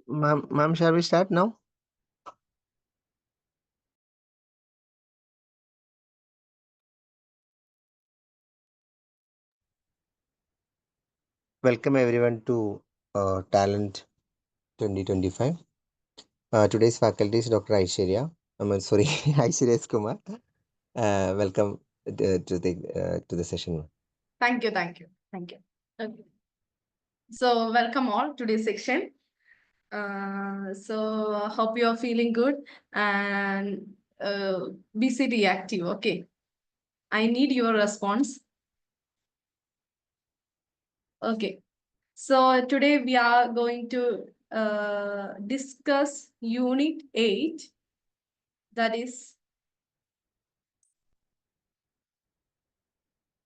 Ma'am, shall we start now? Welcome everyone to Talent 2025. Today's faculty is Dr. Aishwarya. Sorry, Aishwarya S. Kumar. Welcome to the session. Thank you, thank you, thank you. Okay. So welcome all to this section. So hope you are feeling good and be active. Okay, I need your response. Okay, so today we are going to discuss Unit 8, that is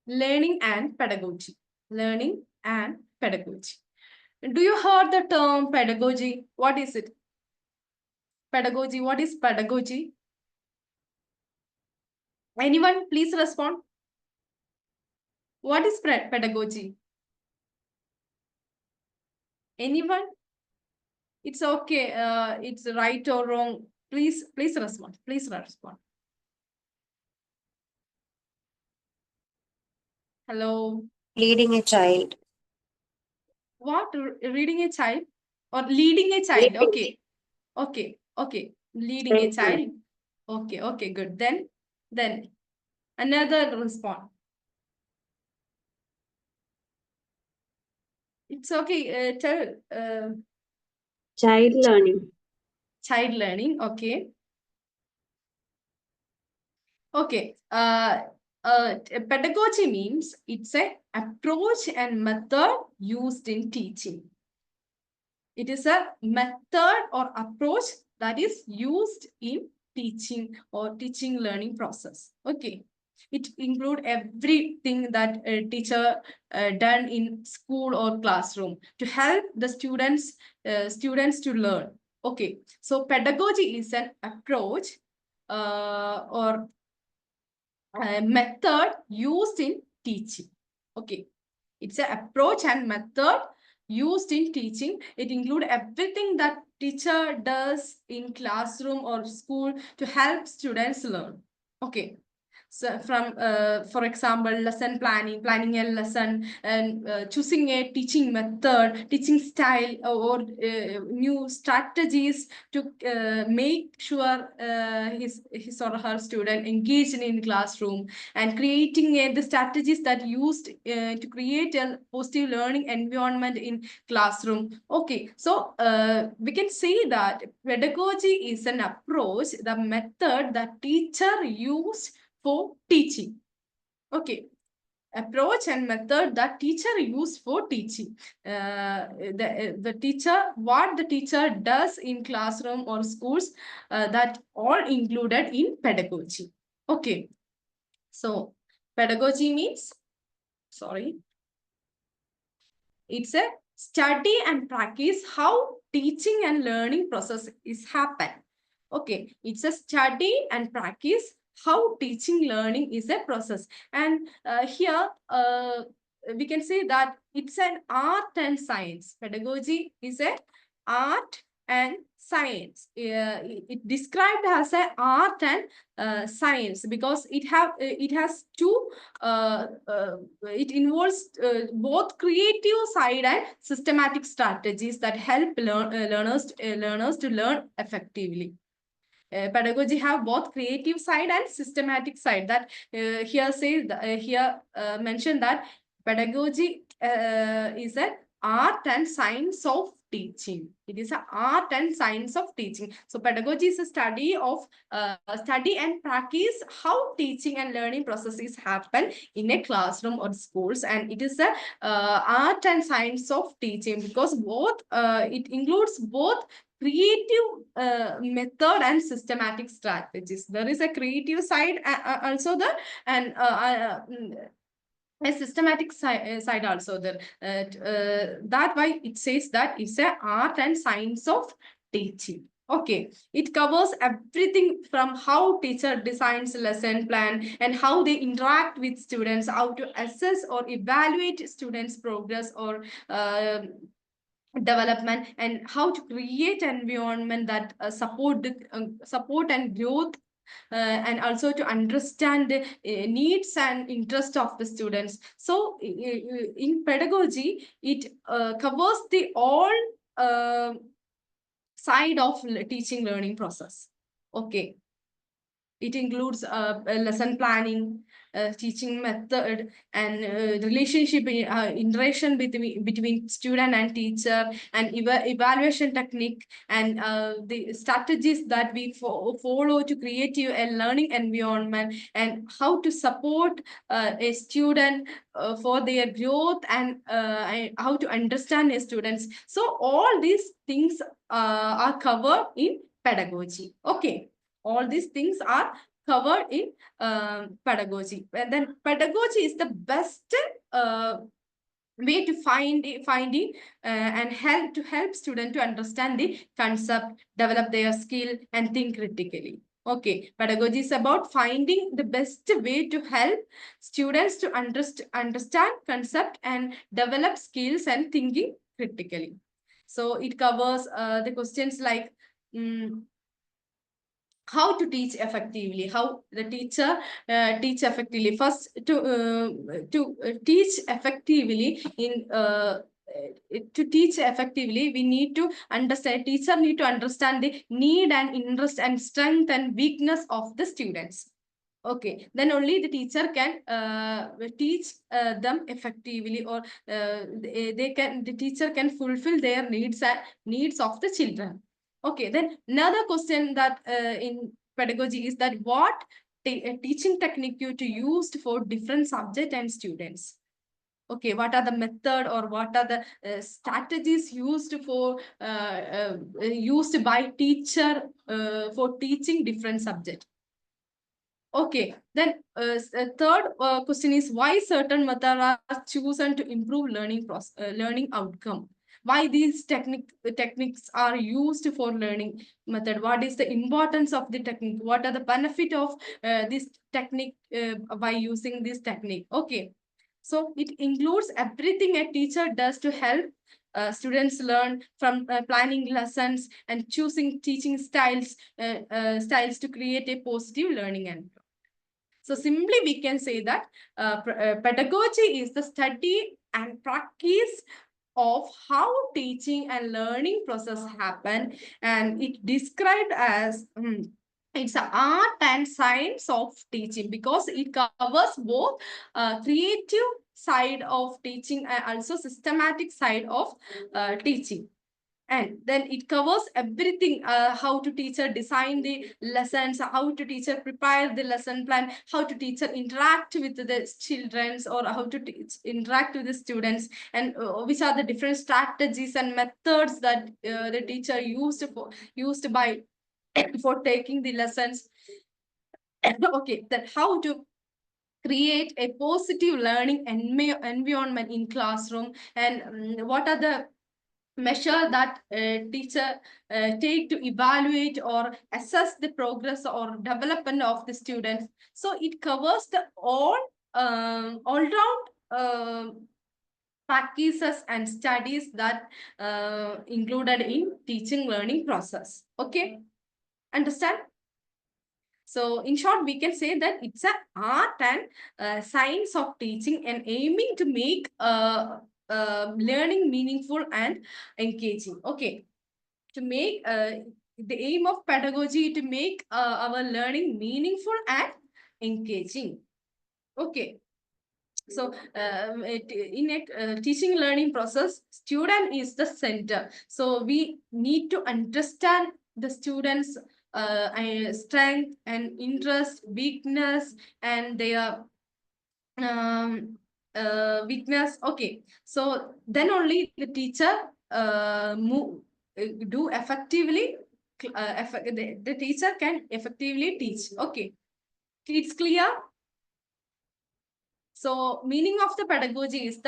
learning and pedagogy. Learning and pedagogy. Do you heard the term pedagogy? What is it? Pedagogy. What is pedagogy? Anyone, please respond. What is pedagogy? Anyone? It's okay. It's right or wrong. Please respond. Please respond. Hello. Leading a child. What? Reading a child or leading a child? Leading. Okay. Okay. Okay. Leading a child. Okay. Okay. Good. Then another response. It's okay. Tell. Child learning. Child learning. Okay. Okay. Pedagogy means it's a approach and method used in teaching. It is a method or approach that is used in teaching or teaching learning process. Okay. It include everything that a teacher done in school or classroom to help the students to learn. Okay. So pedagogy is an approach or method used in teaching. Okay, it's an approach and method used in teaching. It includes everything that teacher does in classroom or school to help students learn. Okay, so from for example, lesson planning a lesson, and choosing a teaching method, teaching style, or new strategies to make sure his or her student engaged in classroom, and creating the strategies that used to create a positive learning environment in classroom. Okay, so we can say that pedagogy is an approach, the method that teacher used for teaching. Okay, approach and method that teacher use for teaching. The teacher, what the teacher does in classroom or schools, that all included in pedagogy. Okay, so pedagogy means, sorry, it's a study and practice how teaching and learning process is happen. Okay, it's a study and practice how teaching learning is a process. And here we can say that it's an art and science. Pedagogy is a art and science. It described as an art and science because it has two it involves both creative side and systematic strategies that help learners to learn effectively. Pedagogy have both creative side and systematic side. That here mentioned that pedagogy is an art and science of teaching. It is an art and science of teaching. So pedagogy is a study and practice how teaching and learning processes happen in a classroom or schools, and it is a art and science of teaching because both it includes both creative method and systematic strategies. There is a creative side also there, and a systematic side also there. That why it says that it's a art and science of teaching. Okay, it covers everything from how teacher designs lesson plan and how they interact with students, how to assess or evaluate students progress, or development, and how to create an environment that support and growth, and also to understand the needs and interest of the students. So in pedagogy, it covers the all uh, side of teaching learning process. Okay, it includes lesson planning, teaching method, and relationship interaction between student and teacher, and evaluation technique, and the strategies that we follow to create a learning environment, and how to support a student for their growth, and how to understand a students. So all these things are covered in pedagogy. Okay, all these things are covered in pedagogy. And then pedagogy is the best way to finding and help student to understand the concept, develop their skill, and think critically. Okay, pedagogy is about finding the best way to help students to understand concept and develop skills and thinking critically. So it covers the questions like, how to teach effectively, how the teacher teach effectively. First, to teach effectively in to teach effectively, we need to understand, teacher need to understand the need and interest and strength and weakness of the students. Okay, then only the teacher can teach them effectively, or they can, the teacher can fulfill their needs and needs of the children. Okay, then another question that in pedagogy is that what teaching technique you to used for different subject and students. Okay, what are the method, or what are the strategies used for used by teacher for teaching different subject. Okay, then third question is why certain methods are chosen to improve learning outcome. Why these techniques are used for learning method? What is the importance of the technique? What are the benefit of this technique by using this technique? Okay, so it includes everything a teacher does to help students learn, from planning lessons and choosing teaching styles to create a positive learning environment. So simply we can say that pedagogy is the study and practice of how teaching and learning process happen, and it described as it's an art and science of teaching, because it covers both creative side of teaching and also systematic side of teaching. And then it covers everything, how to teacher design the lessons, how to teacher prepare the lesson plan, how to teacher interact with the childrens, or how to interact with the students, and which are the different strategies and methods that the teacher used by for taking the lessons. Okay, then how to create a positive learning environment in classroom, and what are the measure that teacher take to evaluate or assess the progress or development of the students. So it covers the all round practices and studies that included in teaching learning process. Okay, understand? So in short, we can say that it's an art and science of teaching, and aiming to make learning meaningful and engaging. Okay, to make the aim of pedagogy to make our learning meaningful and engaging. Okay, so in a teaching learning process, student is the center. So we need to understand the students strength and interest, weakness, and their weakness. Okay, so then only the teacher do effectively the teacher can effectively teach. Okay, it's clear. So meaning of the pedagogy is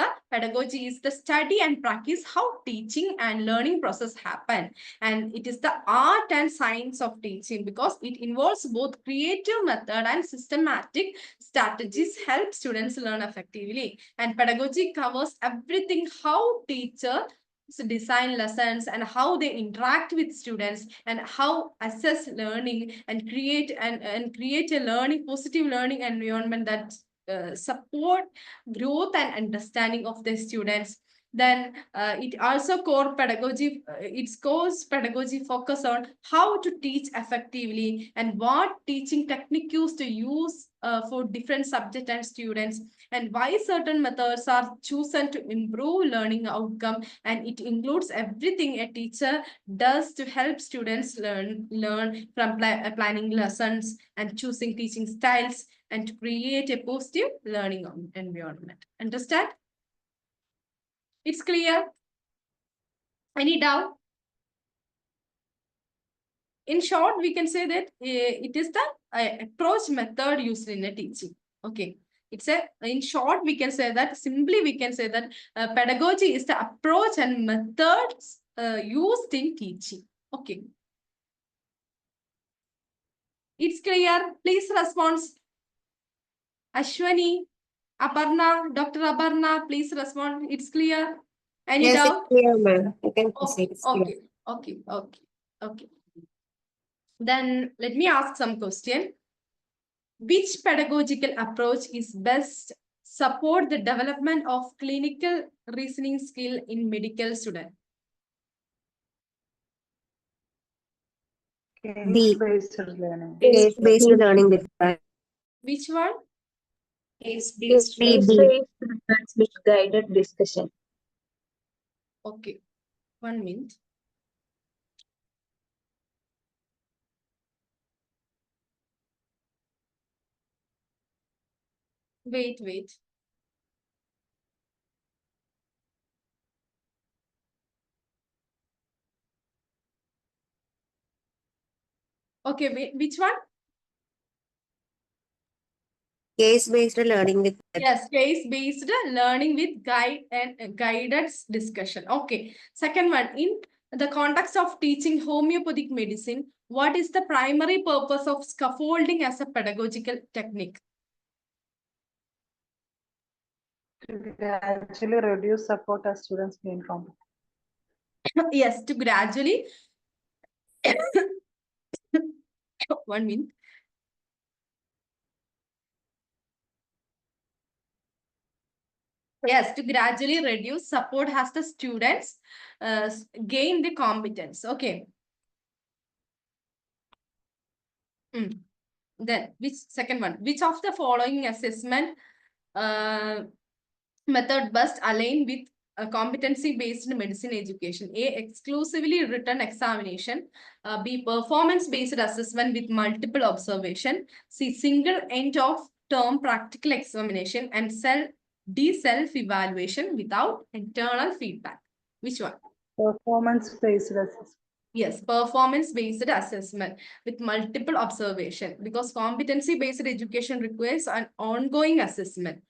the study and practice how teaching and learning process happen. And it is the art and science of teaching, because it involves both creative method and systematic strategies help students learn effectively. And pedagogy covers everything how teacher design lessons and how they interact with students and how assess learning and create a positive learning environment that support growth and understanding of the students. Then it also core pedagogy, its course pedagogy focus on how to teach effectively and what teaching techniques to use for different subject and students, and why certain methods are chosen to improve learning outcome. And it includes everything a teacher does to help students learn from planning lessons and choosing teaching styles and to create a positive learning environment. Understand? It's clear? Any doubt? In short, we can say that it is the approach method used in a teaching. Okay. In short, we can say that simply we can say that pedagogy is the approach and methods used in teaching. Okay. It's clear. Please respond. Ashwani, Aparna, Dr. Aparna, please respond. It's clear. Any Yes, doubt? it's clear, ma'am. You can Okay, proceed. It's clear. okay. Then let me ask some question. Which pedagogical approach is best support the development of clinical reasoning skill in medical student? Case-based learning. Case-based learning with Which one? case-based with guided discussion. Okay, 1 minute. Wait. Okay, wait, which one? Case-based learning with Yes, case-based learning with guided discussion. Okay. Second one, in the context of teaching homeopathic medicine, what is the primary purpose of scaffolding as a pedagogical technique? To gradually reduce support as students gain competence. Yes, to gradually 1 minute. Yes, to gradually reduce support as the students gain the competence. Okay. Then which second one? Which of the following assessment method best align with a competency-based medicine education? A, exclusively written examination. B, performance-based assessment with multiple observation. C, single end of term practical examination. And D, self-evaluation without internal feedback. Which one? Performance-based assessment. Yes, performance-based assessment with multiple observation, because competency-based education requires an ongoing assessment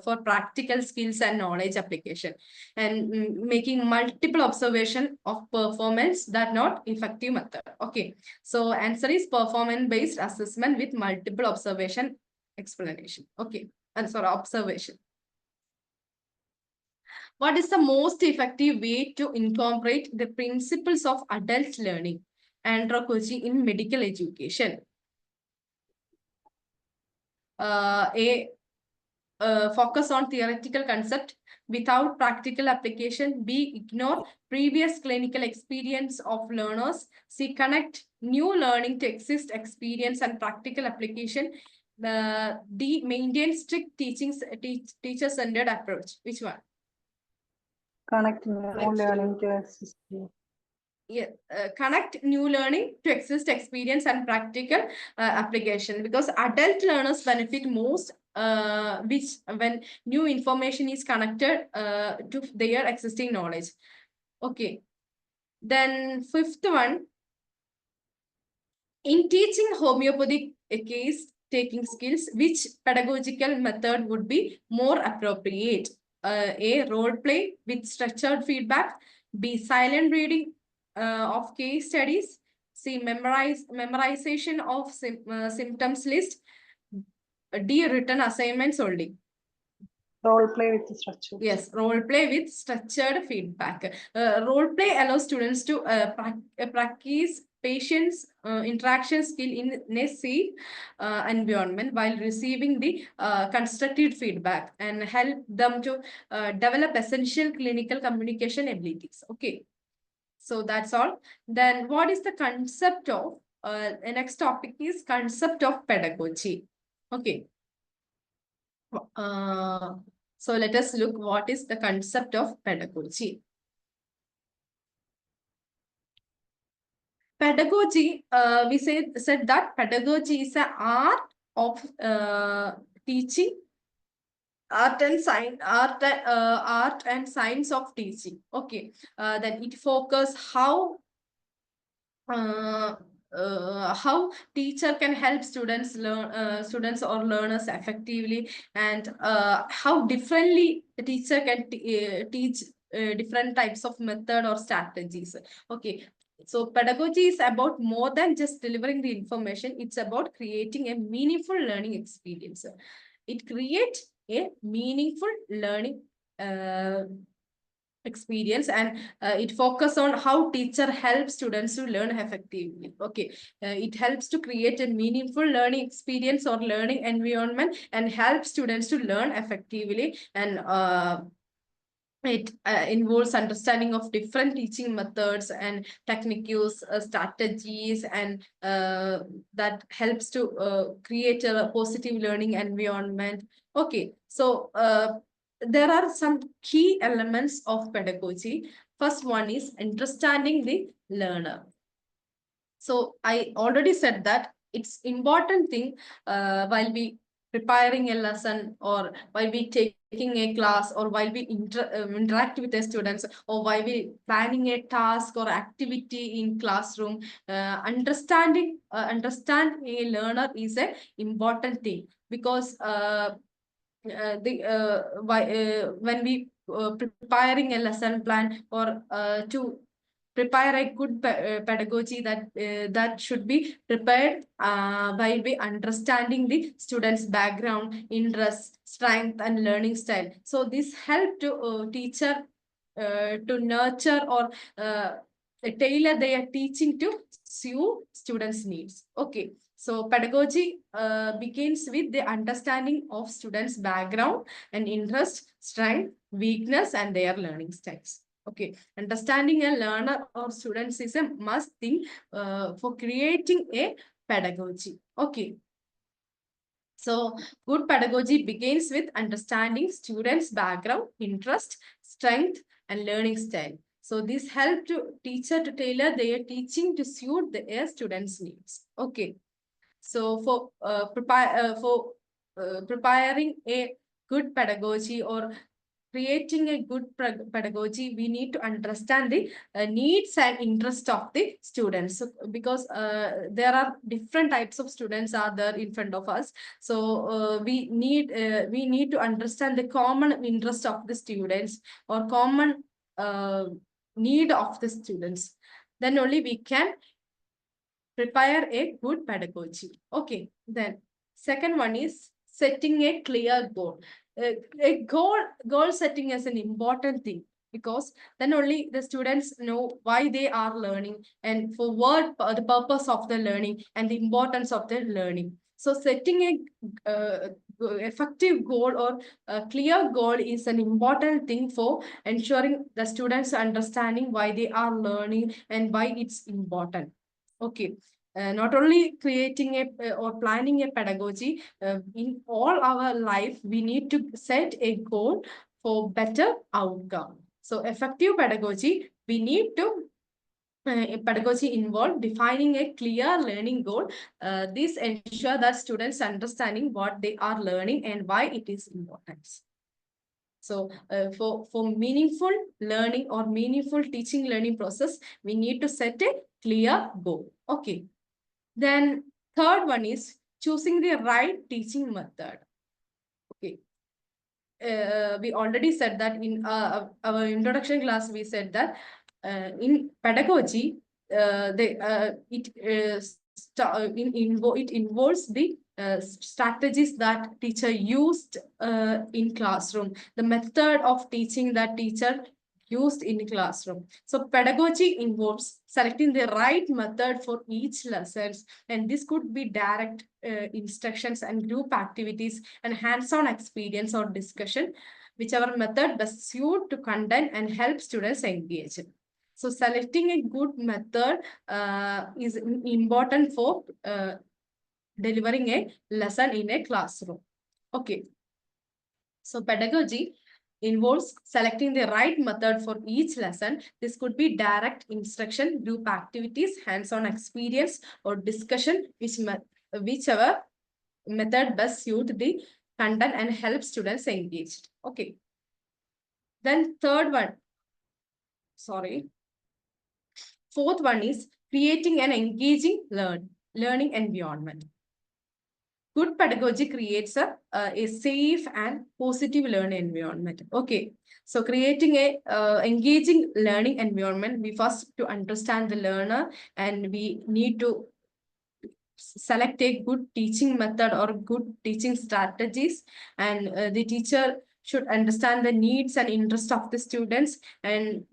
for practical skills and knowledge application, and making multiple observation of performance that not effective method. Okay, so answer is performance-based assessment with multiple observation explanation. Okay, and sorry, observation. What is the most effective way to incorporate the principles of adult learning, andragogy, in medical education? Focus on theoretical concept without practical application. B, ignore previous clinical experience of learners. C, connect new learning to exist experience and practical application. D, maintain strict teacher-centered approach. Which one? Connect new learning to existing. Yeah, connect new learning to exist experience and practical application, because adult learners benefit most which when new information is connected to their existing knowledge. Okay, then fifth one, in teaching homeopathic case taking skills, which pedagogical method would be more appropriate? A, role play with structured feedback. B, silent reading of case studies. C, memorization of symptoms list. D, written assignments only. Role play with structure. Yes, role play with structured feedback. Role play allows students to practice patience interaction skill in a safe environment while receiving the constructive feedback and help them to develop essential clinical communication abilities. Okay, so that's all. Then what is the concept of the next topic is concept of pedagogy. Okay. So let us look what is the concept of pedagogy. Pedagogy, we said that pedagogy is an art of teaching, art and science of teaching. Okay, then it focus how teacher can help students or learners effectively, and how differently the teacher can teach different types of method or strategies. Okay, so pedagogy is about more than just delivering the information. It's about creating a meaningful learning experience. It creates a meaningful learning experience, and it focus on how teacher helps students to learn effectively. Okay, it helps to create a meaningful learning experience or learning environment and help students to learn effectively, and it involves understanding of different teaching methods and techniques, strategies, and that helps to create a positive learning environment. Okay, so there are some key elements of pedagogy. First one is understanding the learner. So I already said that it's important thing while we preparing a lesson, or while we taking a class, or while we interact with the students, or while we planning a task or activity in classroom. Understanding a learner is a important thing, because when we preparing a lesson plan, or to prepare a good pedagogy, that should be prepared by understanding the students' background, interest, strength, and learning style. So this help to teacher to nurture or tailor their teaching to suit students' needs. Okay, so pedagogy begins with the understanding of students' background and interest, strength, weakness, and their learning styles. Okay, understanding a learner or students is a must thing for creating a pedagogy. Okay, so good pedagogy begins with understanding students' background, interest, strength, and learning style. So this helps to teacher to tailor their teaching to suit their students' needs. Okay, so for preparing a good pedagogy or creating a good pedagogy, we need to understand the needs and interest of the students. So, because there are different types of students are there in front of us. So we need to understand the common interest of the students, or common need of the students. Then only we can prepare a good pedagogy. Okay, then second one is setting a clear goal. A goal setting is an important thing, because then only the students know why they are learning, and for what the purpose of the learning and the importance of the learning. So setting a effective goal or a clear goal is an important thing for ensuring the students understanding why they are learning and why it's important. Okay, not only creating a or planning a pedagogy, in all our life, we need to set a goal for better outcome. So effective pedagogy, we need to pedagogy involve defining a clear learning goal. This ensure that students understanding what they are learning and why it is important. So for meaningful learning or meaningful teaching learning process, we need to set a clear goal. Okay. Then third one is choosing the right teaching method. Okay. We already said that in our introduction class, we said that in pedagogy, it involves the strategies that teacher used in classroom, the method of teaching that teacher used in classroom. So pedagogy involves selecting the right method for each lessons, and this could be direct instructions and group activities and hands-on experience or discussion, whichever method best suit to content and help students engage. So selecting a good method is important for delivering a lesson in a classroom. Okay. So pedagogy involves selecting the right method for each lesson. This could be direct instruction, group activities, hands-on experience, or discussion, whichever method best suit the content and help students engaged. Okay. Then third one, fourth one is creating an engaging learning environment. Good pedagogy creates a safe and positive learning environment. Okay, so creating a engaging learning environment, we first to understand the learner, and we need to select a good teaching method or good teaching strategies, and the teacher should understand the needs and interest of the students, and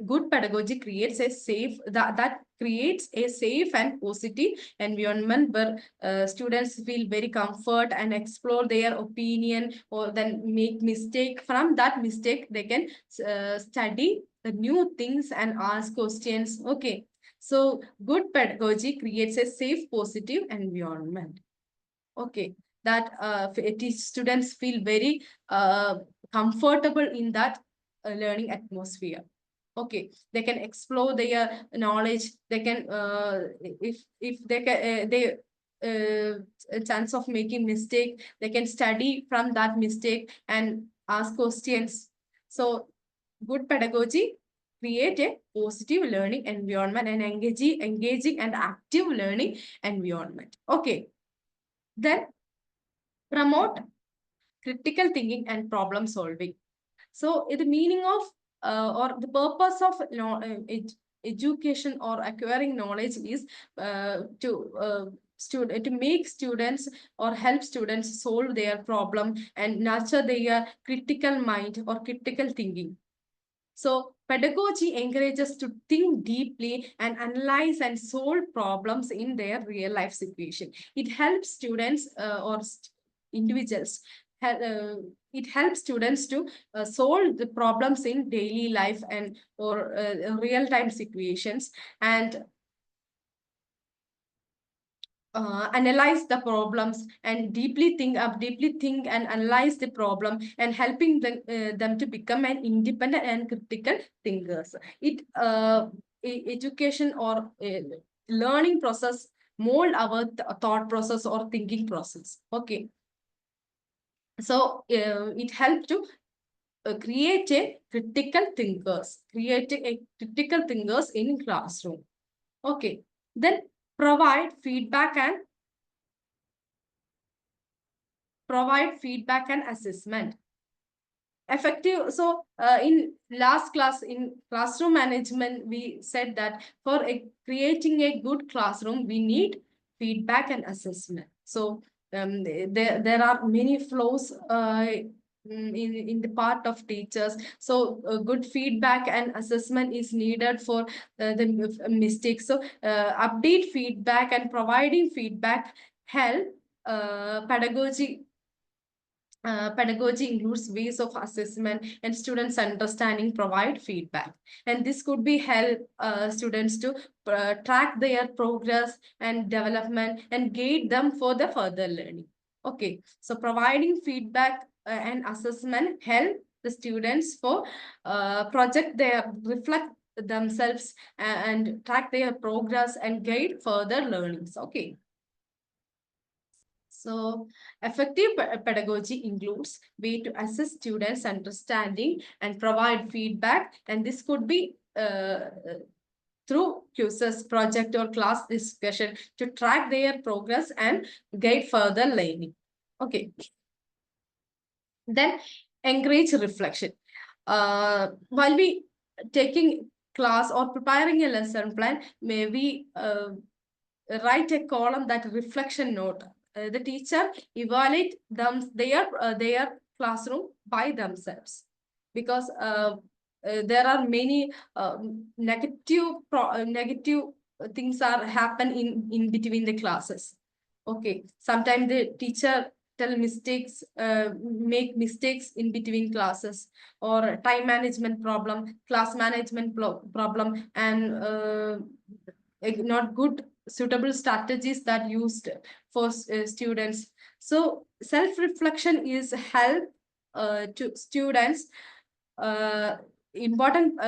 good pedagogy creates a safe that creates a safe and positive environment where students feel very comfort and explore their opinion, or then make mistake. From that mistake they can study the new things and ask questions. Okay, so good pedagogy creates a safe positive environment. Okay, that students feel very comfortable in that learning atmosphere. Okay, they can explore their knowledge. They can if they can a chance of making mistake, they can study from that mistake and ask questions. So good pedagogy create a positive learning environment and engaging and active learning environment. Okay, then promote critical thinking and problem solving. So the meaning of or the purpose of education or acquiring knowledge is to make students or help students solve their problem and nurture their critical mind or critical thinking. So pedagogy encourages to think deeply and analyze and solve problems in their real life situation. It helps students or individuals. It helps students to solve the problems in daily life and or real time situations, and analyze the problems and deeply think and analyze the problem, and helping them to become an independent and critical thinkers. Education or learning process mold our thought process or thinking process. Okay, so it helps to create a critical thinkers, creating a critical thinkers in classroom. Okay, then provide feedback and assessment. Effective. So in last class in classroom management, we said that for creating a good classroom, we need feedback and assessment. So there are many flows in the part of teachers. So good feedback and assessment is needed for the mistakes. So update feedback and providing feedback help pedagogy includes ways of assessment and students understanding, provide feedback. And this could be help students to track their progress and development and guide them for the further learning. Okay, so providing feedback and assessment help the students for reflect themselves and track their progress and guide further learnings. Okay. So effective pedagogy includes way to assess students' understanding and provide feedback. And this could be through quizzes, project or class discussion to track their progress and guide further learning. Okay. Then encourage reflection. While we taking class or preparing a lesson plan, maybe write a column that reflection note. The teacher evaluate their classroom by themselves, because there are many negative things are happen in between the classes. Okay, sometimes the teacher tell mistakes, make mistakes in between classes, or time management problem, class management problem, and not good suitable strategies that used for students. So self reflection is help to students, uh, important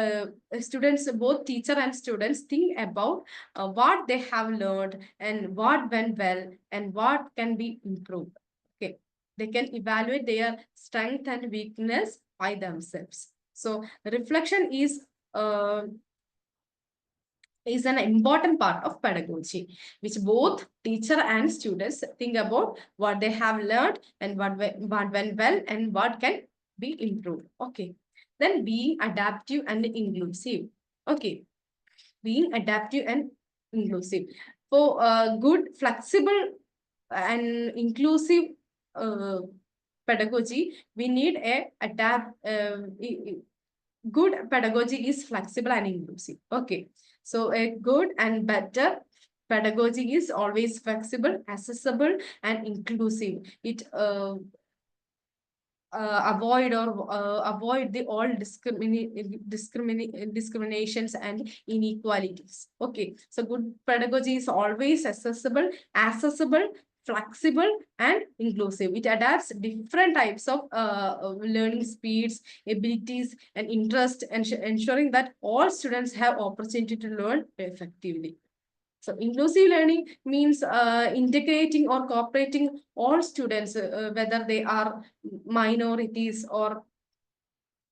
students, both teacher and students, think about what they have learned and what went well and what can be improved. Okay, they can evaluate their strength and weakness by themselves. So reflection is an important part of pedagogy, which both teacher and students think about what they have learned and what went well and what can be improved. Okay, then being adaptive and inclusive. Okay, being adaptive and inclusive. For good, flexible, and inclusive uh, pedagogy, we need a good pedagogy is flexible and inclusive. Okay, so a good and better pedagogy is always flexible, accessible, and inclusive. It avoid the all discriminations and inequalities. Okay, so good pedagogy is always accessible, flexible, and inclusive. It adapts different types of learning speeds, abilities, and interest, and ensuring that all students have opportunity to learn effectively. So inclusive learning means integrating or cooperating all students, whether they are minorities or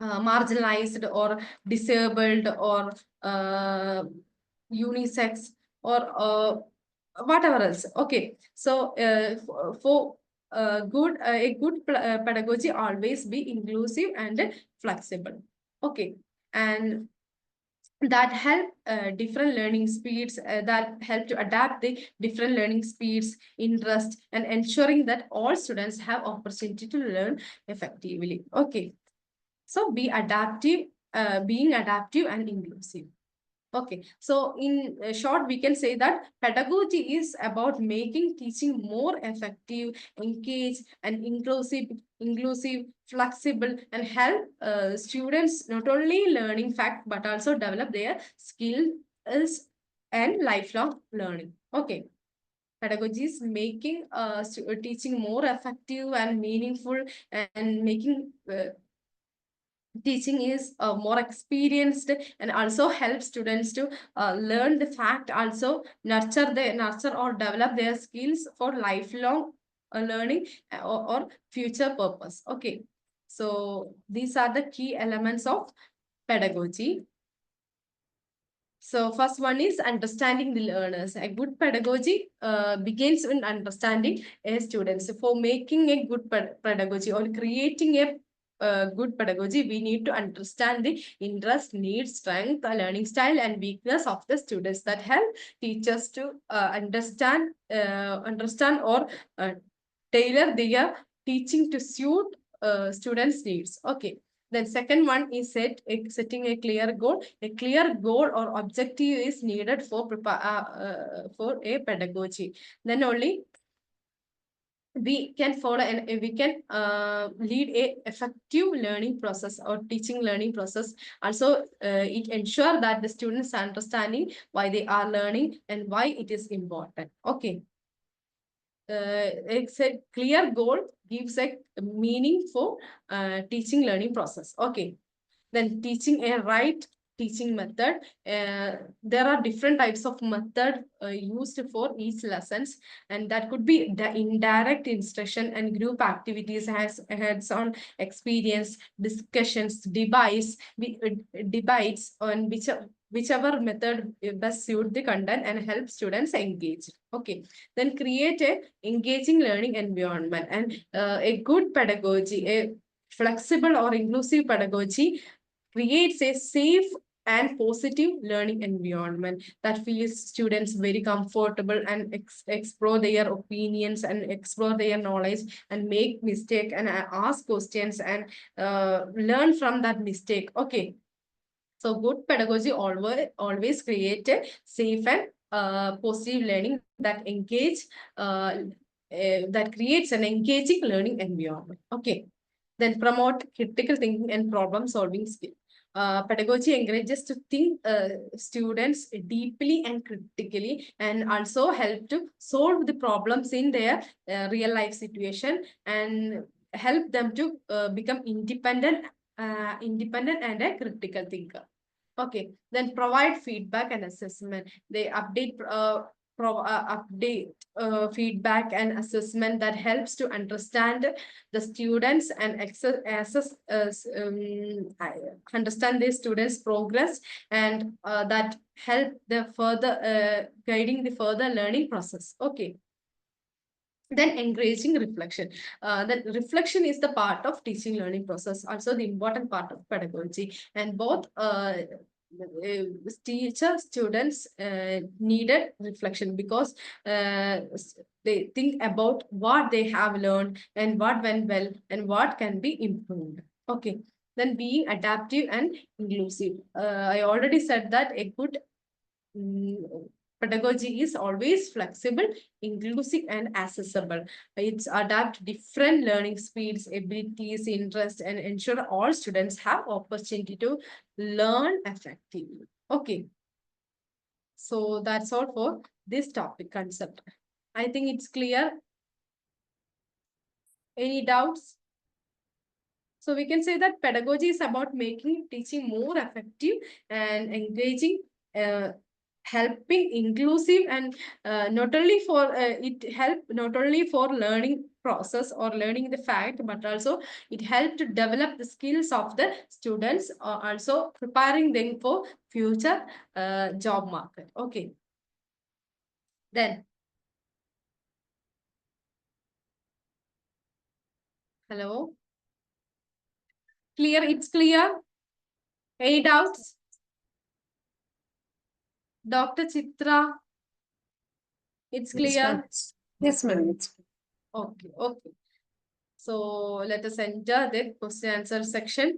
marginalized or disabled or unisex or whatever else. Okay, so for a good pedagogy always be inclusive and flexible. Okay, and that help different learning speeds, that help to adapt the different learning speeds, interest, and ensuring that all students have opportunity to learn effectively. Okay, so being adaptive and inclusive. Okay, so in short, we can say that pedagogy is about making teaching more effective, engaged, and inclusive, flexible, and help students not only learning fact but also develop their skills and lifelong learning. Okay, pedagogy is making teaching more effective and meaningful, and making teaching is more experienced, and also help students to learn the fact, also nurture or develop their skills for lifelong learning, or future purpose. Okay, so these are the key elements of pedagogy. So first one is understanding the learners. A good pedagogy begins in understanding a student. So for making a good pedagogy or creating a good pedagogy, we need to understand the interest, needs, strength, learning style, and weakness of the students, that help teachers to understand or tailor their teaching to suit students' needs. Okay. Then second one is setting a clear goal. A clear goal or objective is needed for a pedagogy. Then only we can follow and we can lead a effective learning process or teaching learning process. Also, it ensure that the students are understanding why they are learning and why it is important. Okay. It's a clear goal gives a meaning for teaching learning process. Okay, then teaching a right teaching method. There are different types of method used for each lessons, and that could be the indirect instruction and group activities, has hands-on experience, discussions, debates on whichever method best suit the content and help students engage. Okay, then create a engaging learning environment, and a good pedagogy, a flexible or inclusive pedagogy creates a safe and positive learning environment that feels students very comfortable and explore their opinions and explore their knowledge and make mistake and ask questions and learn from that mistake. Okay. So good pedagogy always create a safe and positive learning that that creates an engaging learning environment. Okay. Then promote critical thinking and problem solving skill. Pedagogy encourages to think students deeply and critically, and also help to solve the problems in their real life situation and help them to become independent and a critical thinker. Okay, then provide feedback and assessment. They update feedback and assessment that helps to understand the students and understand the students' progress, and that help the further guiding the further learning process. Okay. Then encouraging reflection. That reflection is the part of teaching learning process, also the important part of pedagogy, and both teacher students needed reflection because they think about what they have learned and what went well and what can be improved. Okay. Then being adaptive and inclusive. I already said that a good pedagogy is always flexible, inclusive, and accessible. It's adapt different learning speeds, abilities, interests, and ensure all students have opportunity to learn effectively. Okay. So that's all for this topic concept. I think it's clear. Any doubts? So we can say that pedagogy is about making teaching more effective and engaging, helping inclusive, and not only for it help not only for learning process or learning the fact, but also it helped to develop the skills of the students, also preparing them for future job market. Okay. Then, hello. Clear? It's clear. Any doubts? Dr. Chitra, it's clear. Yes, ma'am. Okay, okay. So let us enter the question answer section.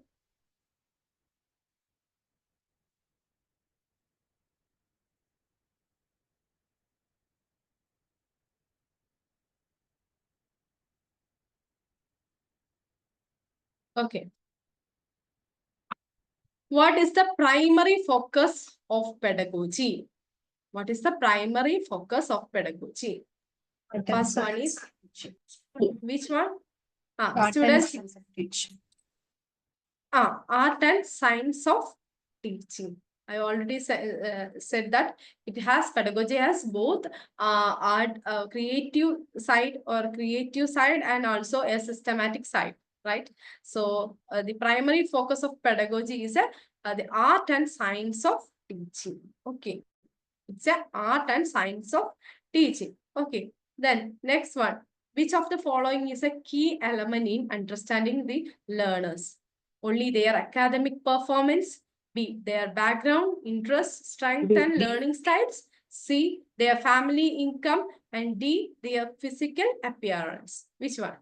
Okay. What is the primary focus of pedagogy? What is the primary focus of pedagogy? First one is which one? Students. Art and science of teaching. I already said that it has pedagogy has both art, creative side and also a systematic side, right? So the primary focus of pedagogy is the art and science of teaching. Okay, it's a art and science of teaching. Okay, then next one. Which of the following is a key element in understanding the learners? Only their academic performance. B, their background, interests, strength, and learning styles. C, their family income. And D, their physical appearance. Which one?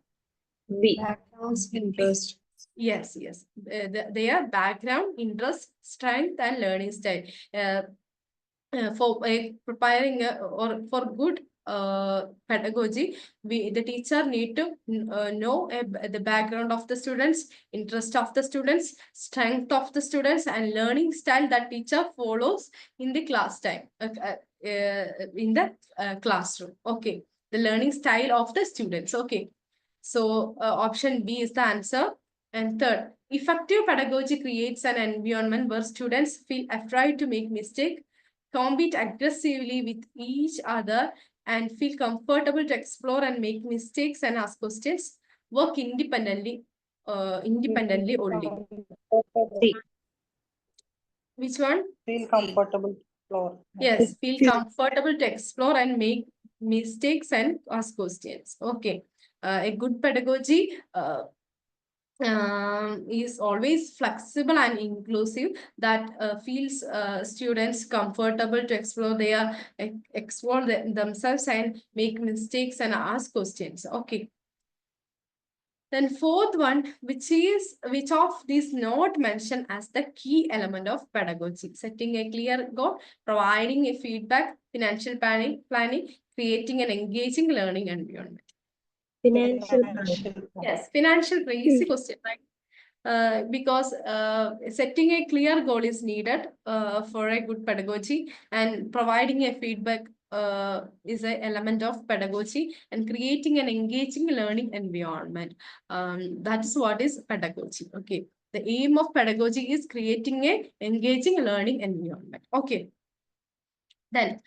B. Backgrounds, interest. Yes, yes. Their background, interest, strength, and learning style. For preparing or for good pedagogy, the teacher need to know the background of the students, interest of the students, strength of the students, and learning style that teacher follows in the class time, in the classroom. Okay, the learning style of the students. Okay, so option B is the answer. And third, effective pedagogy creates an environment where students feel afraid to make mistake, compete aggressively with each other, and feel comfortable to explore and make mistakes and ask questions, work independently only. C. Which one? Feel comfortable to explore. Yes, feel comfortable to explore and make mistakes and ask questions. Okay. A good pedagogy is always flexible and inclusive, that feels students comfortable to explore themselves and make mistakes and ask questions. Okay. Then fourth one, which of these not mentioned as the key element of pedagogy? Setting a clear goal, providing a feedback, financial planning, creating an engaging learning environment. Financial Yes, financial easy question, right? Because setting a clear goal is needed for a good pedagogy, and providing a feedback is an element of pedagogy, and creating an engaging learning environment. That is what is pedagogy. Okay. The aim of pedagogy is creating a engaging learning environment. Okay. Then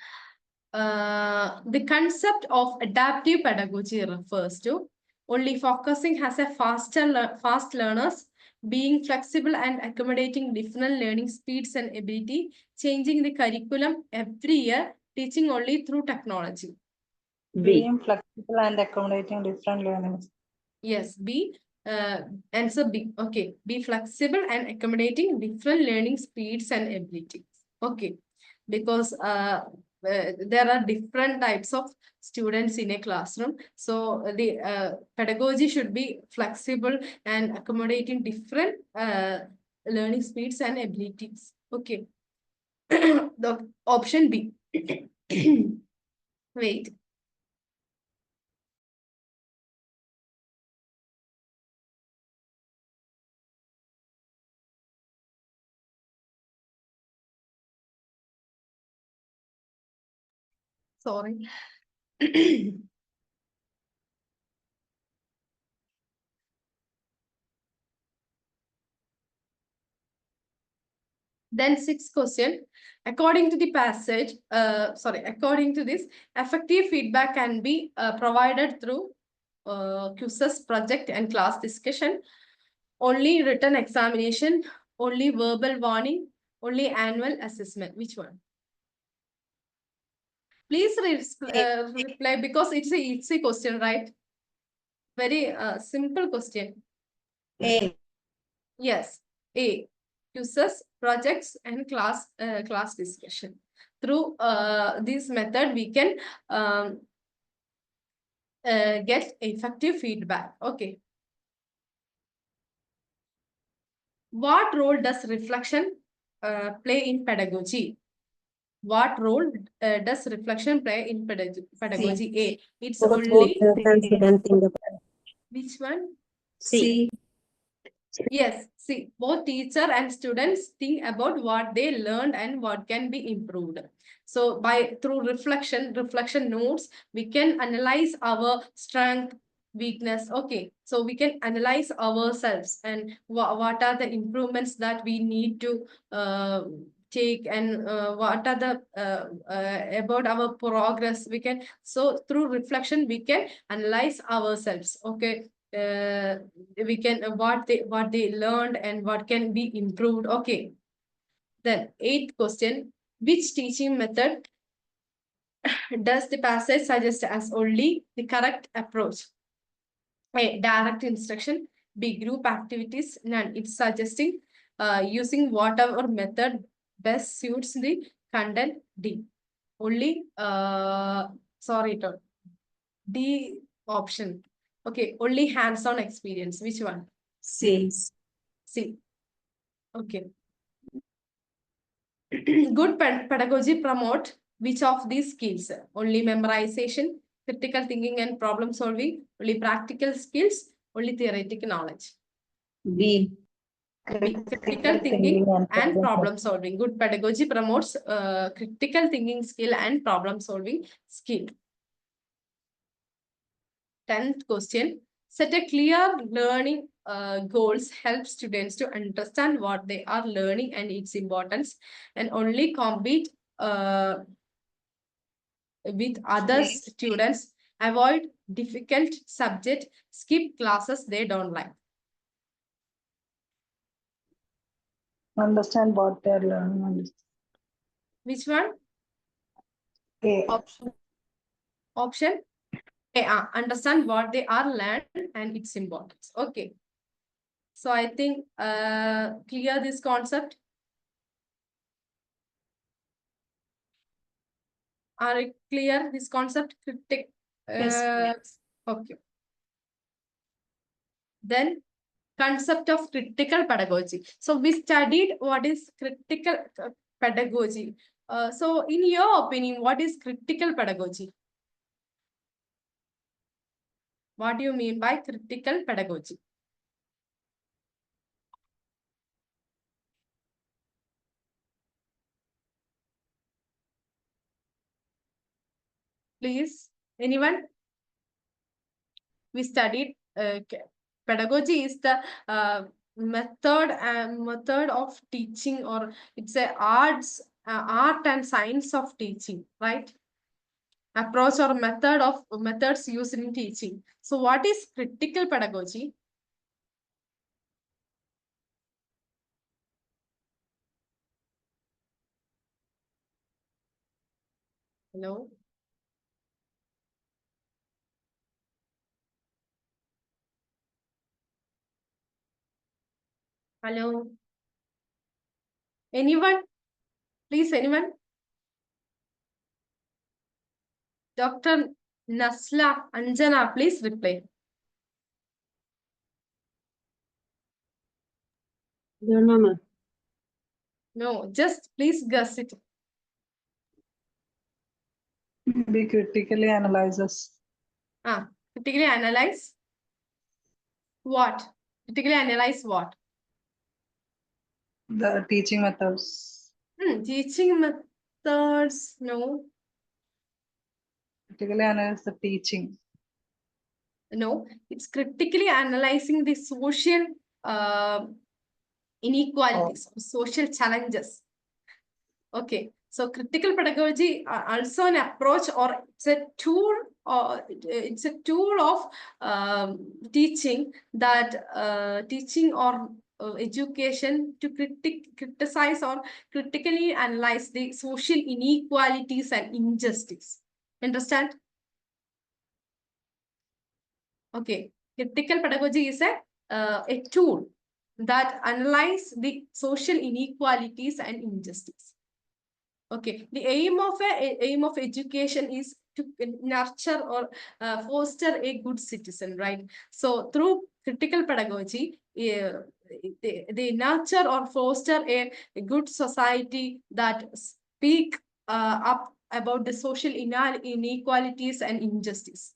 the concept of adaptive pedagogy refers to only focusing as a fast learners, being flexible and accommodating different learning speeds and ability, changing the curriculum every year, teaching only through technology. B. Being flexible and accommodating different learnings. Yes, B. Answer B. Okay. Be flexible and accommodating different learning speeds and abilities. Okay. Because there are different types of students in a classroom. So the pedagogy should be flexible and accommodating different learning speeds and abilities. Okay. The option B. Wait. Sorry. Then sixth question, according to the passage, according to this, effective feedback can be provided through quizzes, project and class discussion, only written examination, only verbal warning, only annual assessment. Which one? Please reply, because it's a easy question, right? Very simple question. A. Yes, A. Quizzes, projects, and class discussion. Through this method, we can get effective feedback. Okay. What role does reflection play in pedagogy? What role does reflection play in pedagogy? A. It's Both only. teachers and students think about Which one? C. Yes, see, both teacher and students think about what they learned and what can be improved. So through reflection notes, we can analyze our strength, weakness. Okay, so we can analyze ourselves and what are the improvements that we need to take, and what are the about our progress. We can, so through reflection we can analyze ourselves. Okay. We can what they learned and what can be improved. Okay. Then eighth question, which teaching method does the passage suggest as only the correct approach? A. Direct instruction. B. Group activities. None. It's suggesting using whatever method best suits the content. D. Only sorry, D option. Okay, only hands-on experience. Which one? C. C. Okay. Good pedagogy promote which of these skills? Only memorization, critical thinking and problem solving, only practical skills, only theoretical knowledge. B. Critical thinking and problem solving. Good pedagogy promotes critical thinking skill and problem solving skill. 10th question, set a clear learning goals, help students to understand what they are learning and its importance, and only compete with other students, avoid difficult subject, skip classes they don't like. Understand what they're learning. Which one? A. Option A. Understand what they are learned and its importance. Okay. So I think clear this concept. Are it clear this concept? Yes. Okay. Then concept of critical pedagogy. So we studied what is critical pedagogy. So in your opinion, what is critical pedagogy? What do you mean by critical pedagogy? Please, anyone? We studied pedagogy is the method of teaching, or it's a art and science of teaching, right? Approach or methods used in teaching. So what is critical pedagogy? Hello? Hello? Anyone? Please, anyone? Dr. Nasla Anjana, please reply. Don't know, ma'am. No, just please guess it. Be critically analyzes Critically analyze what? Critically analyze what? the teaching methods. Teaching methods, no. Critically analyze the teaching. No, it's critically analyzing the social inequalities, social challenges. Okay, so critical pedagogy also an approach, or it's a tool, or it's a tool of teaching that teaching or education to criticize or critically analyze the social inequalities and injustice. Understand? Okay, critical pedagogy is a tool that analyze the social inequalities and injustice. Okay, the aim of education is to nurture or foster a good citizen, right? So through critical pedagogy, they nurture or foster a good society that speak up about the social inequalities and injustice.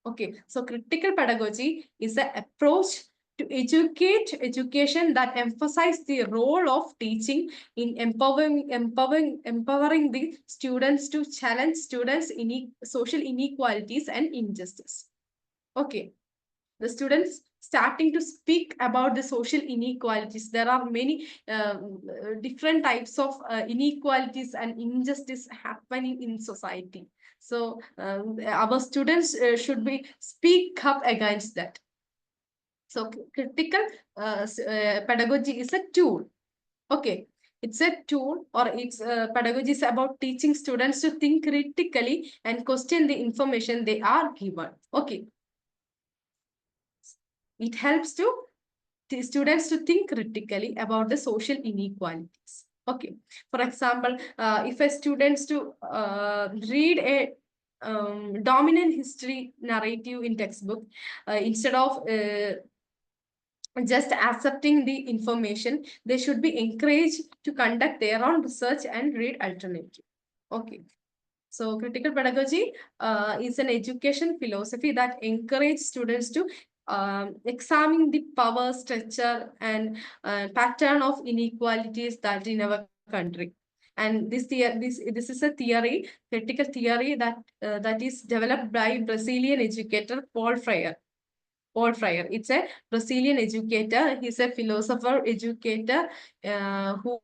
Okay, so critical pedagogy is an approach to education that emphasize the role of teaching in empowering the students to challenge students in social inequalities and injustice. Okay, the students starting to speak about the social inequalities. There are many different types of inequalities and injustice happening in society. So our students should be speak up against that. So critical pedagogy is a tool. Okay, it's a tool, or it's pedagogy is about teaching students to think critically and question the information they are given. Okay, it helps to the students to think critically about the social inequalities. Okay, for example, if a students to read a dominant history narrative in textbook, instead of just accepting the information, they should be encouraged to conduct their own research and read alternative. Okay, so critical pedagogy is an education philosophy that encourages students to examine the power structure and pattern of inequalities that in our country. And this is a theory, critical theory, that is developed by Brazilian educator Paul Freire. Paul Freire. It's a Brazilian educator. He's a philosopher educator who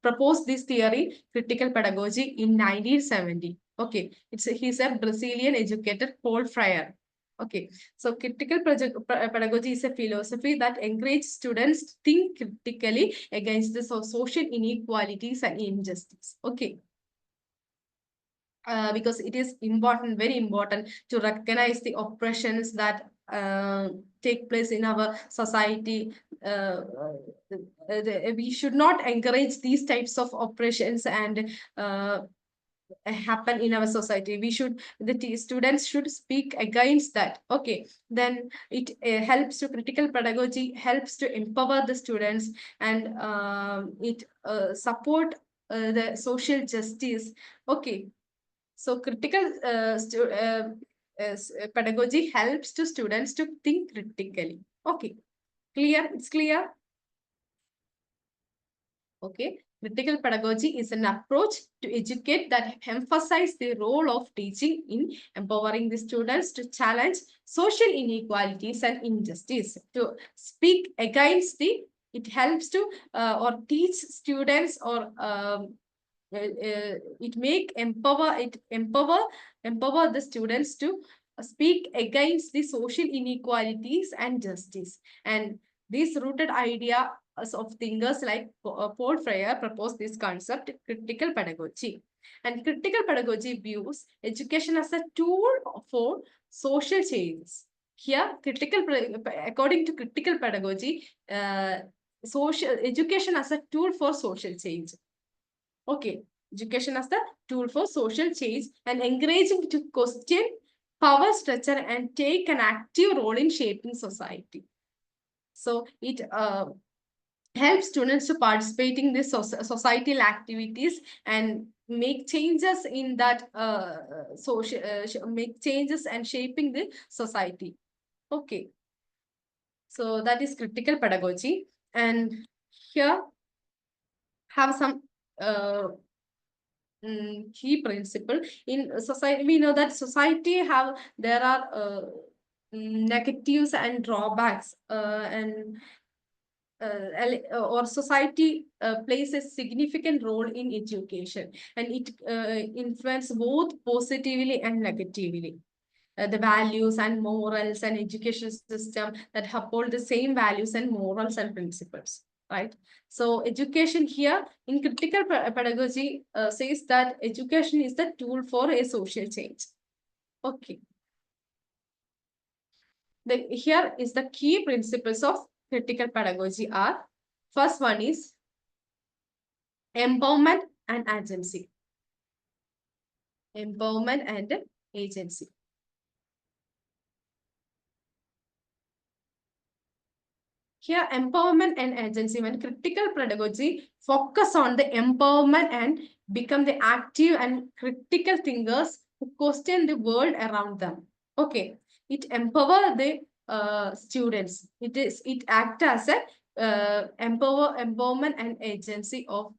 proposed this theory, critical pedagogy, in 1970. Okay, he's a Brazilian educator, Paul Freire. Okay, so critical pedagogy is a philosophy that encourages students to think critically against the social inequalities and injustice. Okay. Because it is important, very important, to recognize the oppressions that take place in our society. We should not encourage these types of operations and happen in our society. We should, the students should speak against that. Okay, then it helps to critical pedagogy, helps to empower the students, and it support the social justice. Okay, so critical pedagogy helps to students to think critically. Okay, clear? It's clear? Okay, critical pedagogy is an approach to educate that emphasize the role of teaching in empowering the students to challenge social inequalities and injustice, to speak against the, it helps to or teach students, or it make empower the students to speak against the social inequalities and justice. And this rooted idea of thinkers like Paul Freire proposed this concept, critical pedagogy. And critical pedagogy views education as a tool for social changes. Here, according to critical pedagogy, social education as a tool for social change. Okay, education as the tool for social change and encouraging to question power structure and take an active role in shaping society. So it helps students to participate in this societal activities and make changes in that social, make changes and shaping the society. Okay, so that is critical pedagogy. And here have some key principle in society. We know that society have, there are negatives and drawbacks, and or society plays a significant role in education, and it influences both positively and negatively. The values and morals and education system that uphold the same values and morals and principles, right? So education here in critical pedagogy says that education is the tool for a social change. Okay. Here is the key principles of critical pedagogy are, first one is empowerment and agency. Empowerment and agency. Here, empowerment and agency. When critical pedagogy focus on the empowerment and become the active and critical thinkers who question the world around them. Okay, it empower the students. It act as a empowerment and agency of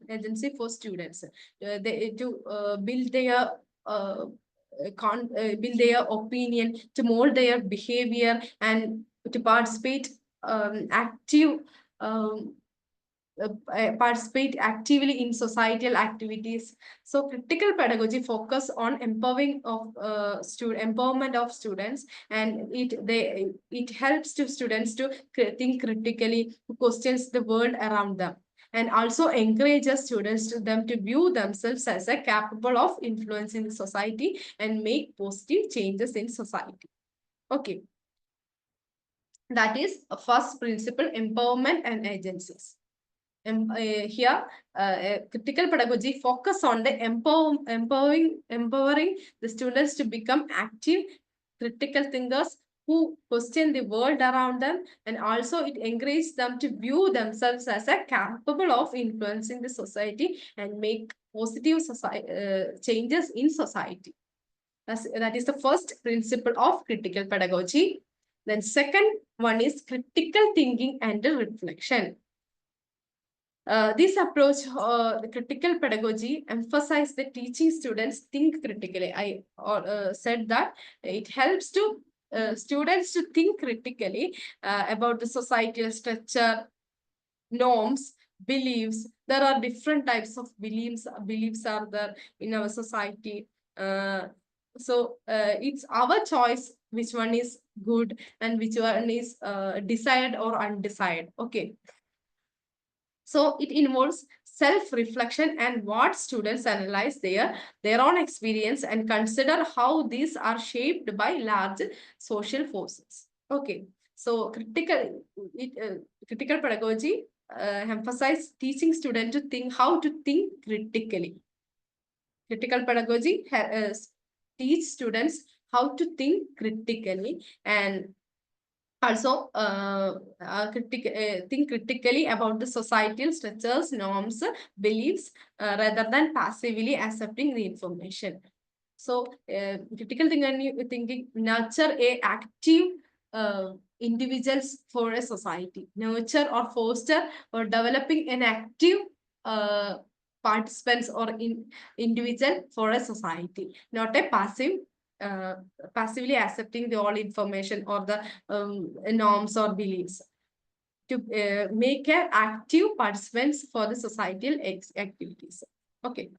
agency for students. They to build their build their opinion, to mold their behavior, and to participate active participate actively in societal activities. So critical pedagogy focus on empowering of empowerment of students, and it helps to students to think critically, questions the world around them, and also encourages students to them to view themselves as a capable of influencing the society and make positive changes in society. Okay. That is a first principle, empowerment and agencies. Here, critical pedagogy focus on the empowering the students to become active, critical thinkers who question the world around them, and also it encourages them to view themselves as a capable of influencing the society and make positive changes in society. That is the first principle of critical pedagogy. Then second one is critical thinking and reflection. This approach, the critical pedagogy, emphasize the teaching students think critically. I said that it helps to students to think critically about the societal structure, norms, beliefs. There are different types of beliefs. Beliefs are there in our society. So it's our choice which one is good and which one is desired or undecided. Okay. So it involves self-reflection, and what students analyze their own experience and consider how these are shaped by large social forces. Okay, so critical pedagogy emphasize teaching students to think how to think critically. Critical pedagogy teach students how to think critically and also think critically about the societal structures, norms, beliefs, rather than passively accepting the information. So critical thinking nurture a active individuals for a society, nurture or foster or developing an active participants or individual for a society, not a passively accepting the all information or the norms or beliefs, to make an active participants for the societal activities. Okay.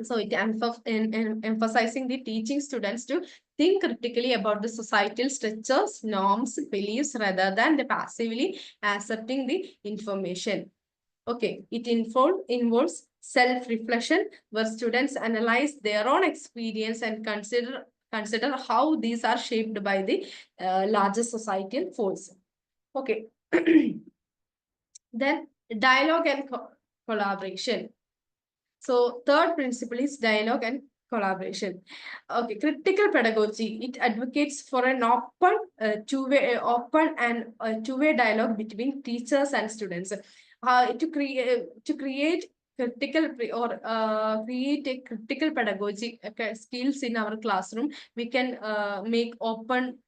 So it emphasizing the teaching students to think critically about the societal structures, norms, beliefs, rather than the passively accepting the information. Okay, it involves self-reflection, where students analyze their own experience and consider how these are shaped by the larger societal force. Okay. Then dialogue and collaboration. So third principle is dialogue and collaboration. Okay, critical pedagogy, it advocates for an open two-way dialogue between teachers and students to create create a critical pedagogy skills in our classroom. We can make open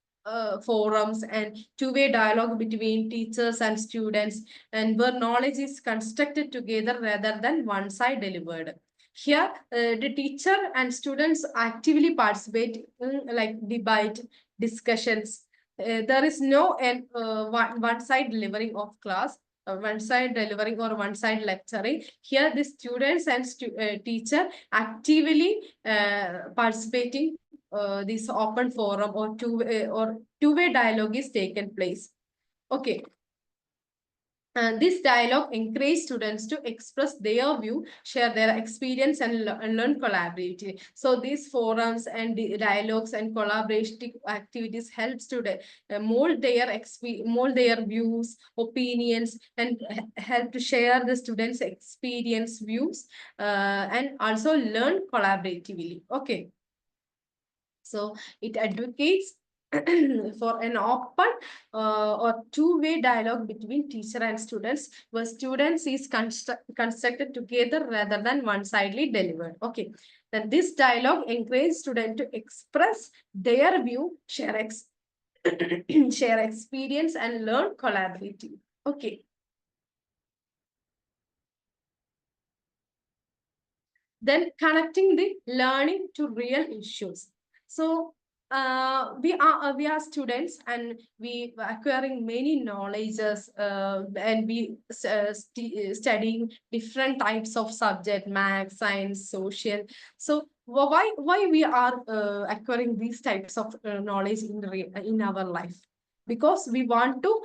forums and two-way dialogue between teachers and students, and where knowledge is constructed together rather than one side delivered. Here, the teacher and students actively participate in like debate, discussions. There is no one side delivering of class, one side delivering or one side lecturing. Here, the students and teacher actively participating this open forum or two-way dialogue is taken place. Okay. This dialogue encourages students to express their view, share their experience, and learn collaboratively. So these forums and the dialogues and collaborative activities help students mold their views, opinions, and help to share the students' experience, views, and also learn collaboratively. Okay. So it advocates for an open or two-way dialogue between teacher and students, where students is constructed together rather than one-sidedly delivered. Okay, then this dialogue encourages students to express their view, share experience, and learn collaboratively. Okay. Then connecting the learning to real issues. So we are students and we acquiring many knowledges and we studying different types of subject, math, science, social. So why we are acquiring these types of knowledge in our life? Because we want to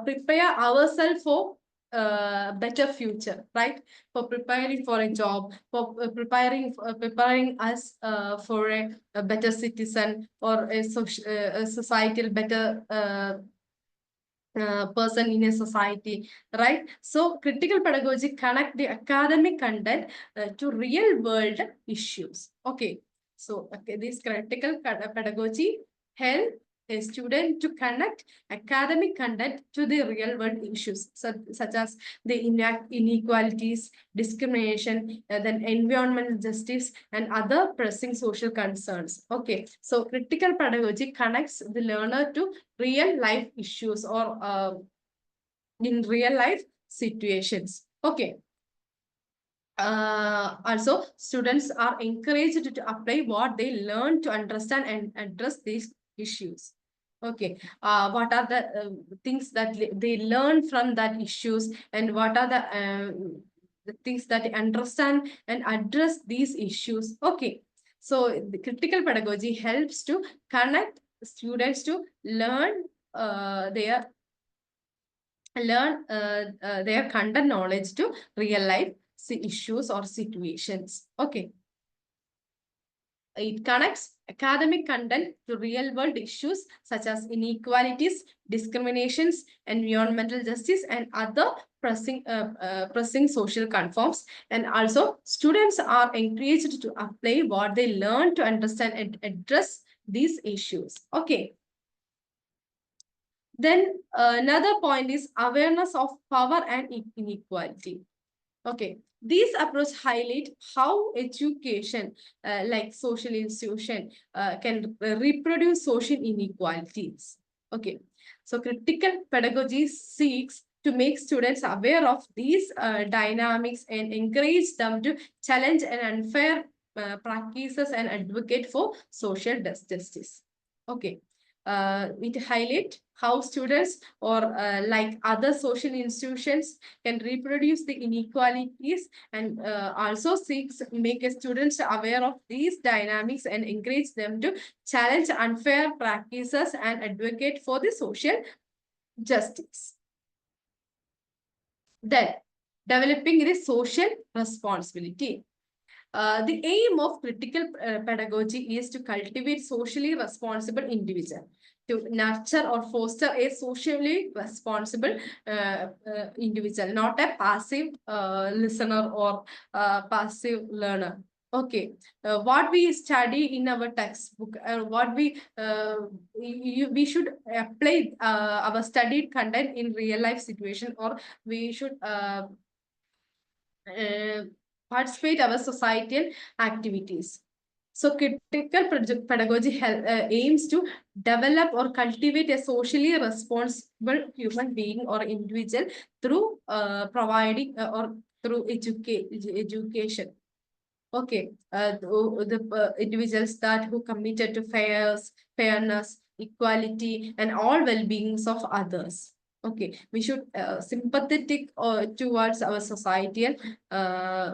prepare ourselves for better future, right? For preparing for a job, for preparing us for a better citizen or a societal better person in a society, right? So critical pedagogy connect the academic content to real world issues. Okay, so this critical pedagogy help a student to connect academic content to the real world issues, such as the inequalities, discrimination, then environmental justice, and other pressing social concerns. Okay, so critical pedagogy connects the learner to real life issues or in real life situations. Okay. Also, students are encouraged to apply what they learn to understand and address these issues. Okay, what are the things that they learn from that issues, and what are the things that they understand and address these issues? Okay, so the critical pedagogy helps to connect students to learn their learn their content knowledge to real life issues or situations. Okay. It connects academic content to real world issues such as inequalities, discriminations, environmental justice, and other pressing social conforms. And also, students are encouraged to apply what they learn to understand and address these issues. Okay. Then another point is awareness of power and inequality. Okay, these approach highlight how education, like social institution, can reproduce social inequalities. Okay, so critical pedagogy seeks to make students aware of these dynamics and encourage them to challenge an unfair practices and advocate for social justice. Okay, it highlight how students or like other social institutions can reproduce the inequalities and also seeks make students aware of these dynamics and encourage them to challenge unfair practices and advocate for the social justice. Then, developing the social responsibility. The aim of critical pedagogy is to cultivate socially responsible individual, to nurture or foster a socially responsible individual, not a passive listener or passive learner. Okay, what we study in our textbook, what we should apply our studied content in real life situation, or we should participate our societal activities. So critical pedagogy aims to develop or cultivate a socially responsible human being or individual through providing or through education. Okay, the individuals that who committed to fairness, equality, and all well-beings of others. Okay, we should sympathetic towards our society,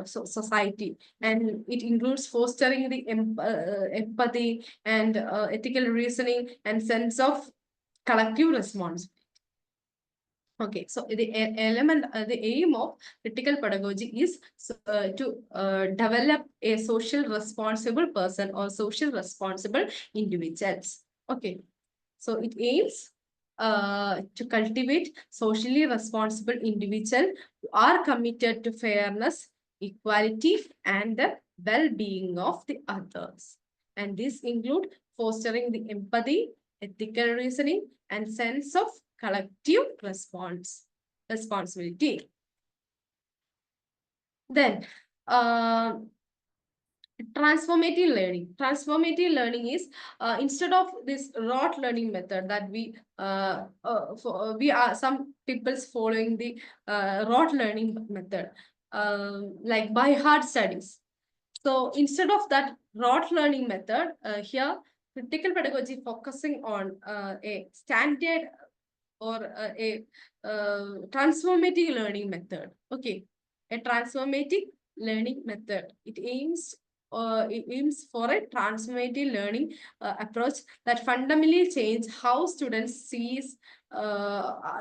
society, and it includes fostering the empathy and ethical reasoning and sense of collective response. Okay, so the element, the aim of critical pedagogy is to develop a social responsible person or social responsible individuals. Okay, so it aims to cultivate socially responsible individuals who are committed to fairness, equality, and the well-being of the others. And this include fostering the empathy, ethical reasoning, and sense of collective responsibility. Then, transformative learning. Transformative learning is instead of this rote learning method that we are some people's following the rote learning method, like by heart studies. So instead of that rote learning method, here critical pedagogy focusing on a standard or a transformative learning method. Okay, a transformative learning method. It aims for a transformative learning approach that fundamentally change how students sees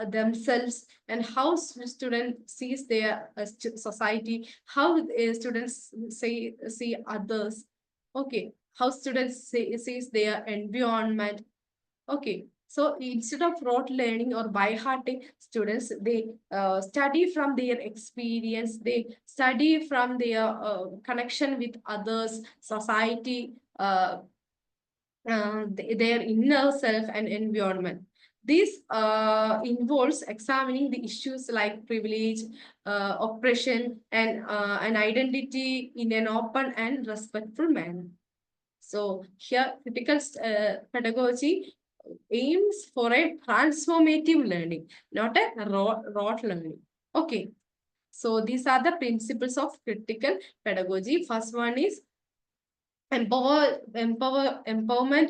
themselves and how students sees their society, how students see others. Okay, how students sees their environment. Okay, so instead of rote learning or by hearting, students they study from their experience, they study from their connection with others, society, their inner self and environment. This involves examining the issues like privilege, oppression, and an identity in an open and respectful manner. So here, critical pedagogy aims for a transformative learning, not a rote learning. Okay. So these are the principles of critical pedagogy. First one is empowerment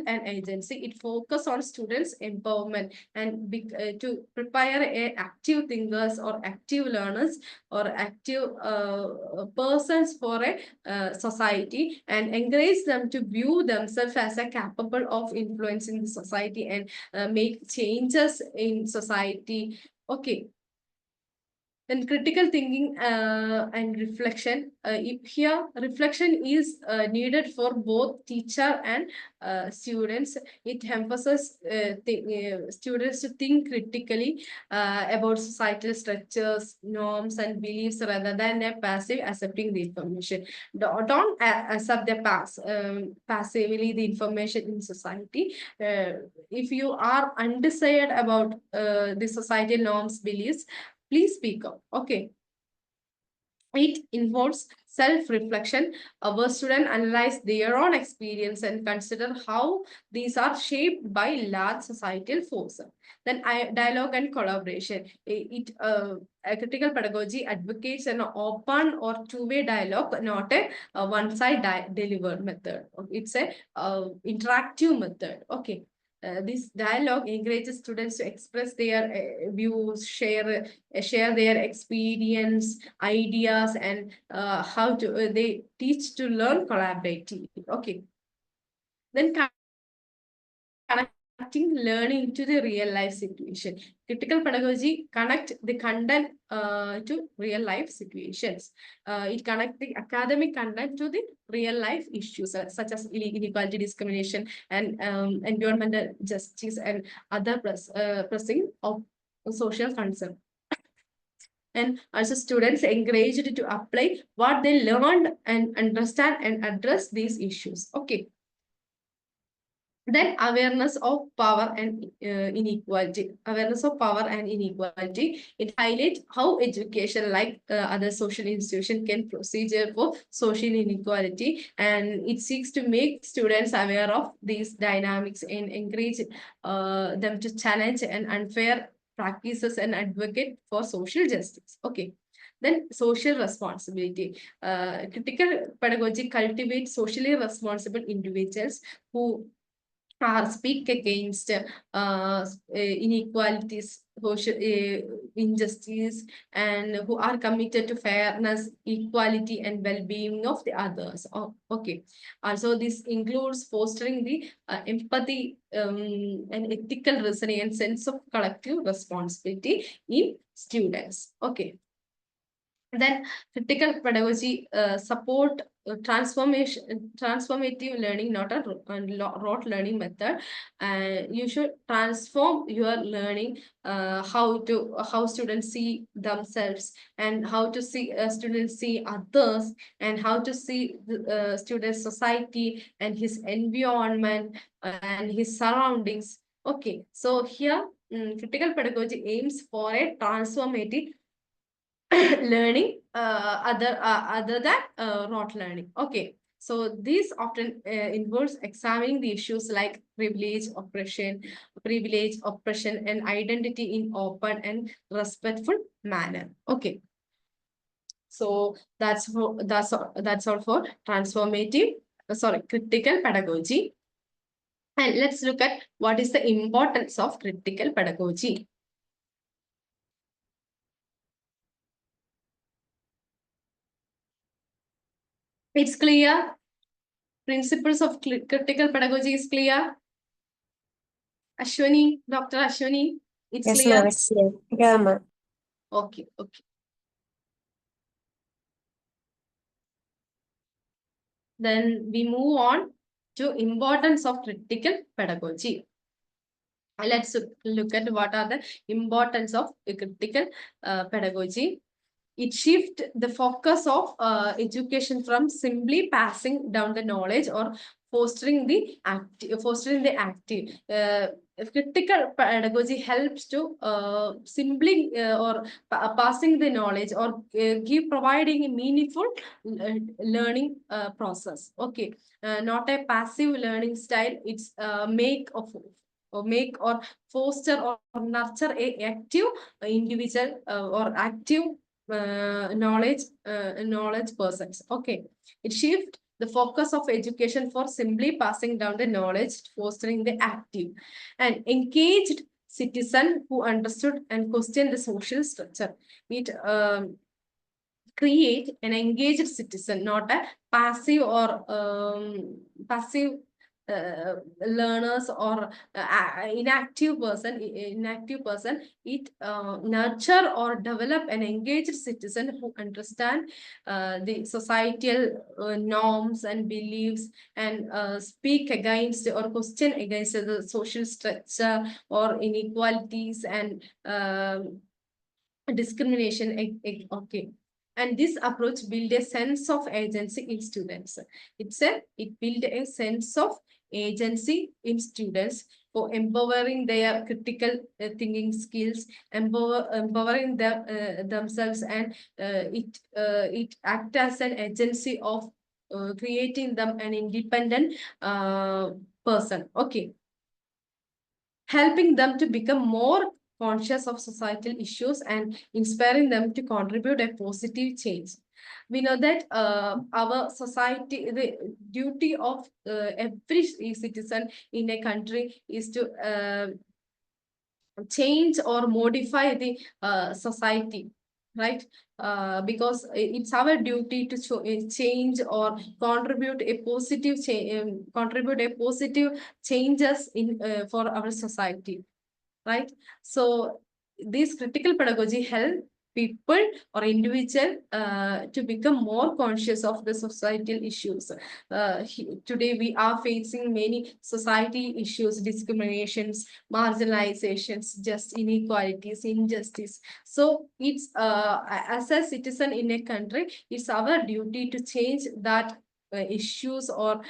and agency. It focuses on students empowerment and to prepare a active thinkers or active learners or active persons for a society, and encourage them to view themselves as a capable of influencing the society and make changes in society. Okay, Then critical thinking and reflection. If here reflection is needed for both teacher and students. It emphasizes students to think critically about societal structures, norms, and beliefs rather than a passive accepting the information. Don't accept the passively the information in society. If you are undecided about the societal norms, beliefs, please speak up. Okay. It involves self-reflection. Our students analyze their own experience and consider how these are shaped by large societal forces. Then dialogue and collaboration. A critical pedagogy advocates an open or two-way dialogue, not a one-side delivered method. It's a interactive method. Okay. This dialogue encourages students to express their views, share their experience, ideas, and how to they teach to learn collaboratively. Okay. Then connecting learning to the real life situation. Critical pedagogy connect the content to real life situations. It connects the academic content to the real life issues such as inequality, discrimination, and environmental justice, and other pressing of social concern. And also students encouraged to apply what they learned and understand and address these issues. Okay. Then awareness of power and inequality. Awareness of power and inequality. It highlights how education, like other social institutions, can procedure for social inequality, and it seeks to make students aware of these dynamics and encourage them to challenge and unfair practices and advocate for social justice. Okay. Then social responsibility. Critical pedagogy cultivates socially responsible individuals who speak against inequalities, social injustice, and who are committed to fairness, equality, and well-being of the others. Oh, okay. Also, this includes fostering the empathy and ethical reasoning and sense of collective responsibility in students. Okay. Then critical pedagogy support transformative learning, not a rote learning method. You should transform your learning, how students see themselves, and how to see students see others, and how to see the student society and his environment and his surroundings. Okay, so here critical pedagogy aims for a transformative learning other than rote learning. Okay, so this often involves examining the issues like privilege, oppression, and identity in open and respectful manner. Okay, so that's all for transformative, critical pedagogy. And let's look at what is the importance of critical pedagogy. It's clear. Principles of critical pedagogy is clear. Ashwani, Dr. Ashwani, it's Yes, clear. ma'am. It's clear. Yeah, ma'am. Okay, okay. Then we move on to importance of critical pedagogy. Let's look at what are the importance of critical pedagogy. It shifts the focus of education from simply passing down the knowledge or fostering the active. Critical pedagogy helps to simply or passing the knowledge or providing a meaningful learning process. Okay, not a passive learning style. It's make or foster or nurture a active individual or active knowledge persons. Okay, it shift the focus of education for simply passing down the knowledge, fostering the active and engaged citizen who understood and questioned the social structure. It create an engaged citizen, not a passive or passive learners or inactive person, it nurture or develop an engaged citizen who understand the societal norms and beliefs, and speak against or question against the social structure or inequalities and discrimination. Okay. And this approach build a sense of agency in students. It build a sense of agency in students for empowering their critical thinking skills, empowering themselves, and it act as an agency of creating them an independent person. Okay, helping them to become more conscious of societal issues and inspiring them to contribute a positive change. We know that our society, the duty of every citizen in a country is to change or modify the society, right? Because it's our duty to change or contribute a positive contribute a positive changes in for our society, right? So this critical pedagogy help people or individual to become more conscious of the societal issues. Today we are facing many society issues, discriminations, marginalizations, just inequalities, injustice. So it's as a citizen in a country, it's our duty to change that issues or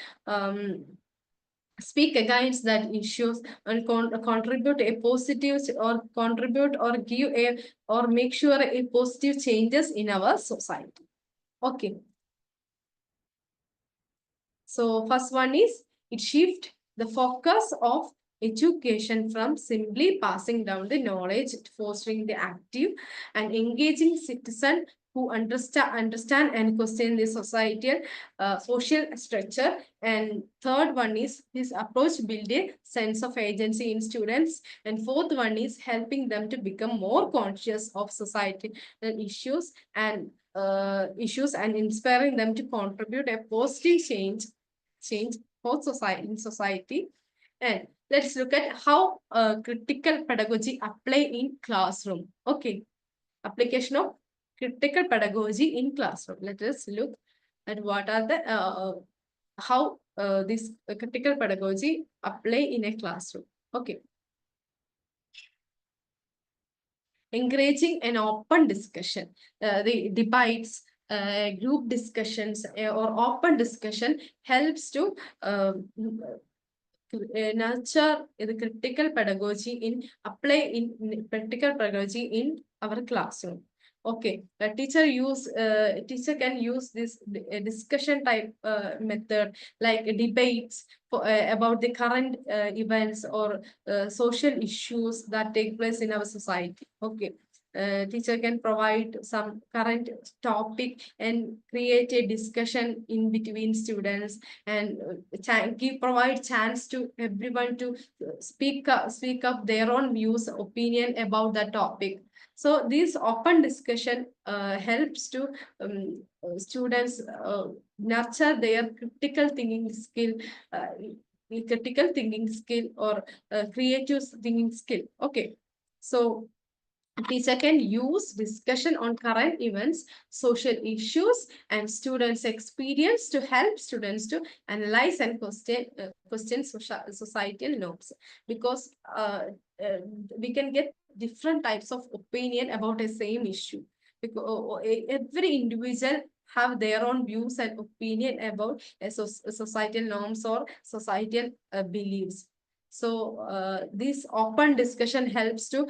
speak against that issues and contribute a positive or contribute or give a or make sure a positive changes in our society. Okay, so first one is it shift the focus of education from simply passing down the knowledge to fostering the active and engaging citizen who understand and question the societal social structure. And third one is this approach build a sense of agency in students. And fourth one is helping them to become more conscious of society issues and issues and inspiring them to contribute a positive change for society. And let's look at how critical pedagogy apply in classroom. Okay, application of critical pedagogy in classroom. Let us look at what are the how this critical pedagogy apply in a classroom. Okay, encouraging an open discussion, the debates, group discussions, or open discussion helps to nurture the critical pedagogy in apply in practical pedagogy in our classroom. Okay, a teacher can use this discussion type method like debates for, about the current events or social issues that take place in our society. Okay, teacher can provide some current topic and create a discussion in between students, and provide chance to everyone to speak up their own views, opinion about the topic. So this open discussion helps to students nurture their critical thinking skill or creative thinking skill. Okay, so teacher can use discussion on current events, social issues, and students' experience to help students to analyze and question societal norms. Because we can get different types of opinion about a same issue. Because every individual have their own views and opinion about societal norms or societal beliefs. So this open discussion helps to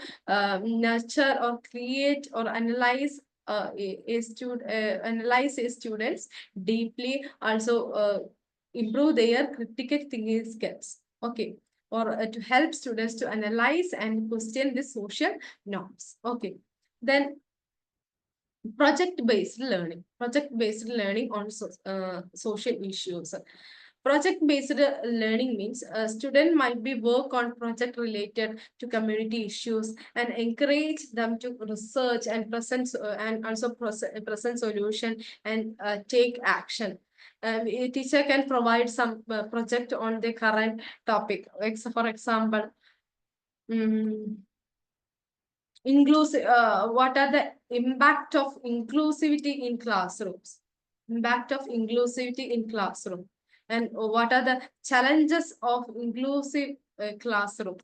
nurture or create or analyze analyze a students deeply, also improve their critical thinking skills. Okay, or to help students to analyze and question the social norms. Okay, then project-based learning on social issues. Project-based learning means a student might be work on project related to community issues and encourage them to research and present and also present solution and take action. A teacher can provide some project on the current topic. For example, inclusive. What are the impact of inclusivity in classrooms? Impact of inclusivity in classroom, and what are the challenges of inclusive classroom?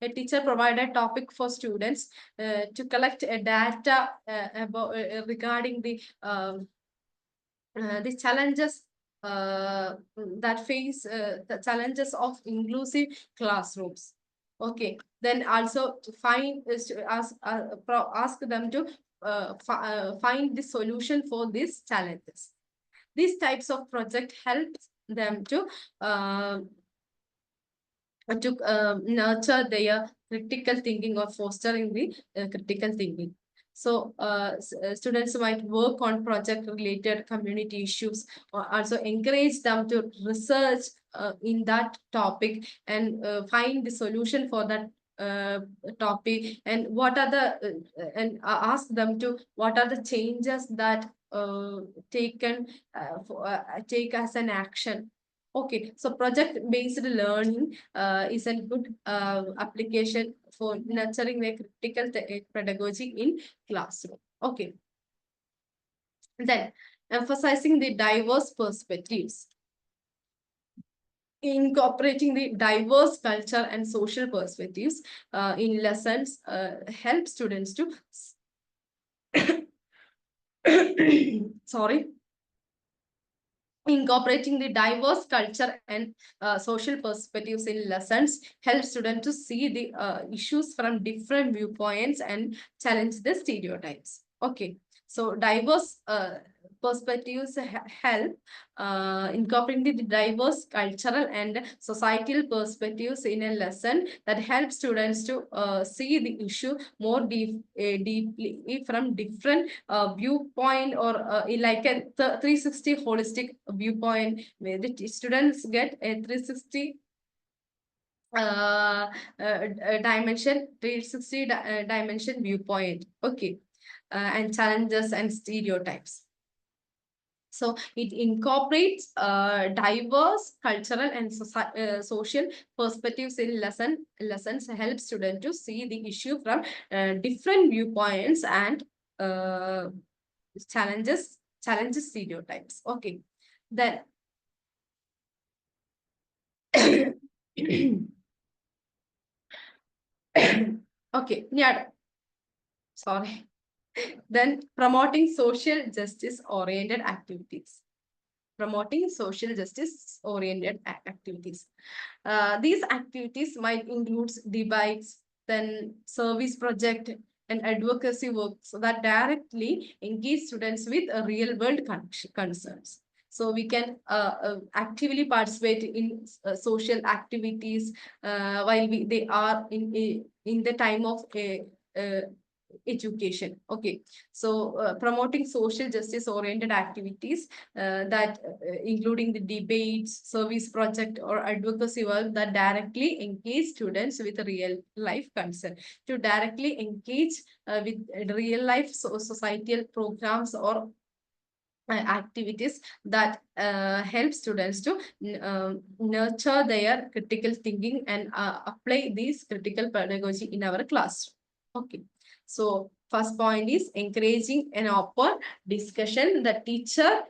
A teacher provided topic for students to collect data about regarding the challenges that face the challenges of inclusive classrooms. Okay, then also to find is to ask them to find the solution for these challenges. These types of project helps them to nurture their critical thinking or fostering the critical thinking. So students might work on project related community issues, or also encourage them to research in that topic and find the solution for that topic, and what are the and ask them to what are the changes that taken take as an action. Okay, so project-based learning is a good application for nurturing the critical pedagogy in classroom. Okay, then emphasizing the diverse perspectives. Incorporating the diverse culture and social perspectives in lessons help students to sorry. Incorporating the diverse culture and social perspectives in lessons helps students to see the issues from different viewpoints and challenge the stereotypes. Okay, so diverse perspectives help incorporating the diverse cultural and societal perspectives in a lesson that helps students to see the issue more deeply from different viewpoint, or like a 360 holistic viewpoint, where the students get a 360 dimension 360 dimension viewpoint. Okay, and challenges and stereotypes. So it incorporates diverse cultural and social perspectives in lessons help students to see the issue from different viewpoints and challenges stereotypes. Okay, then okay, yeah, sorry. Then promoting social justice oriented activities. Promoting social justice oriented activities. These activities might include debates, then service project and advocacy works that directly engage students with real world concerns. So we can actively participate in social activities while they are in the time of education. Okay, so promoting social justice oriented activities that including the debates, service project, or advocacy work that directly engage students with real life concern, to directly engage with real life societal programs or activities that help students to nurture their critical thinking and apply these critical pedagogy in our classroom. Okay, so first point is encouraging an open discussion. The teacher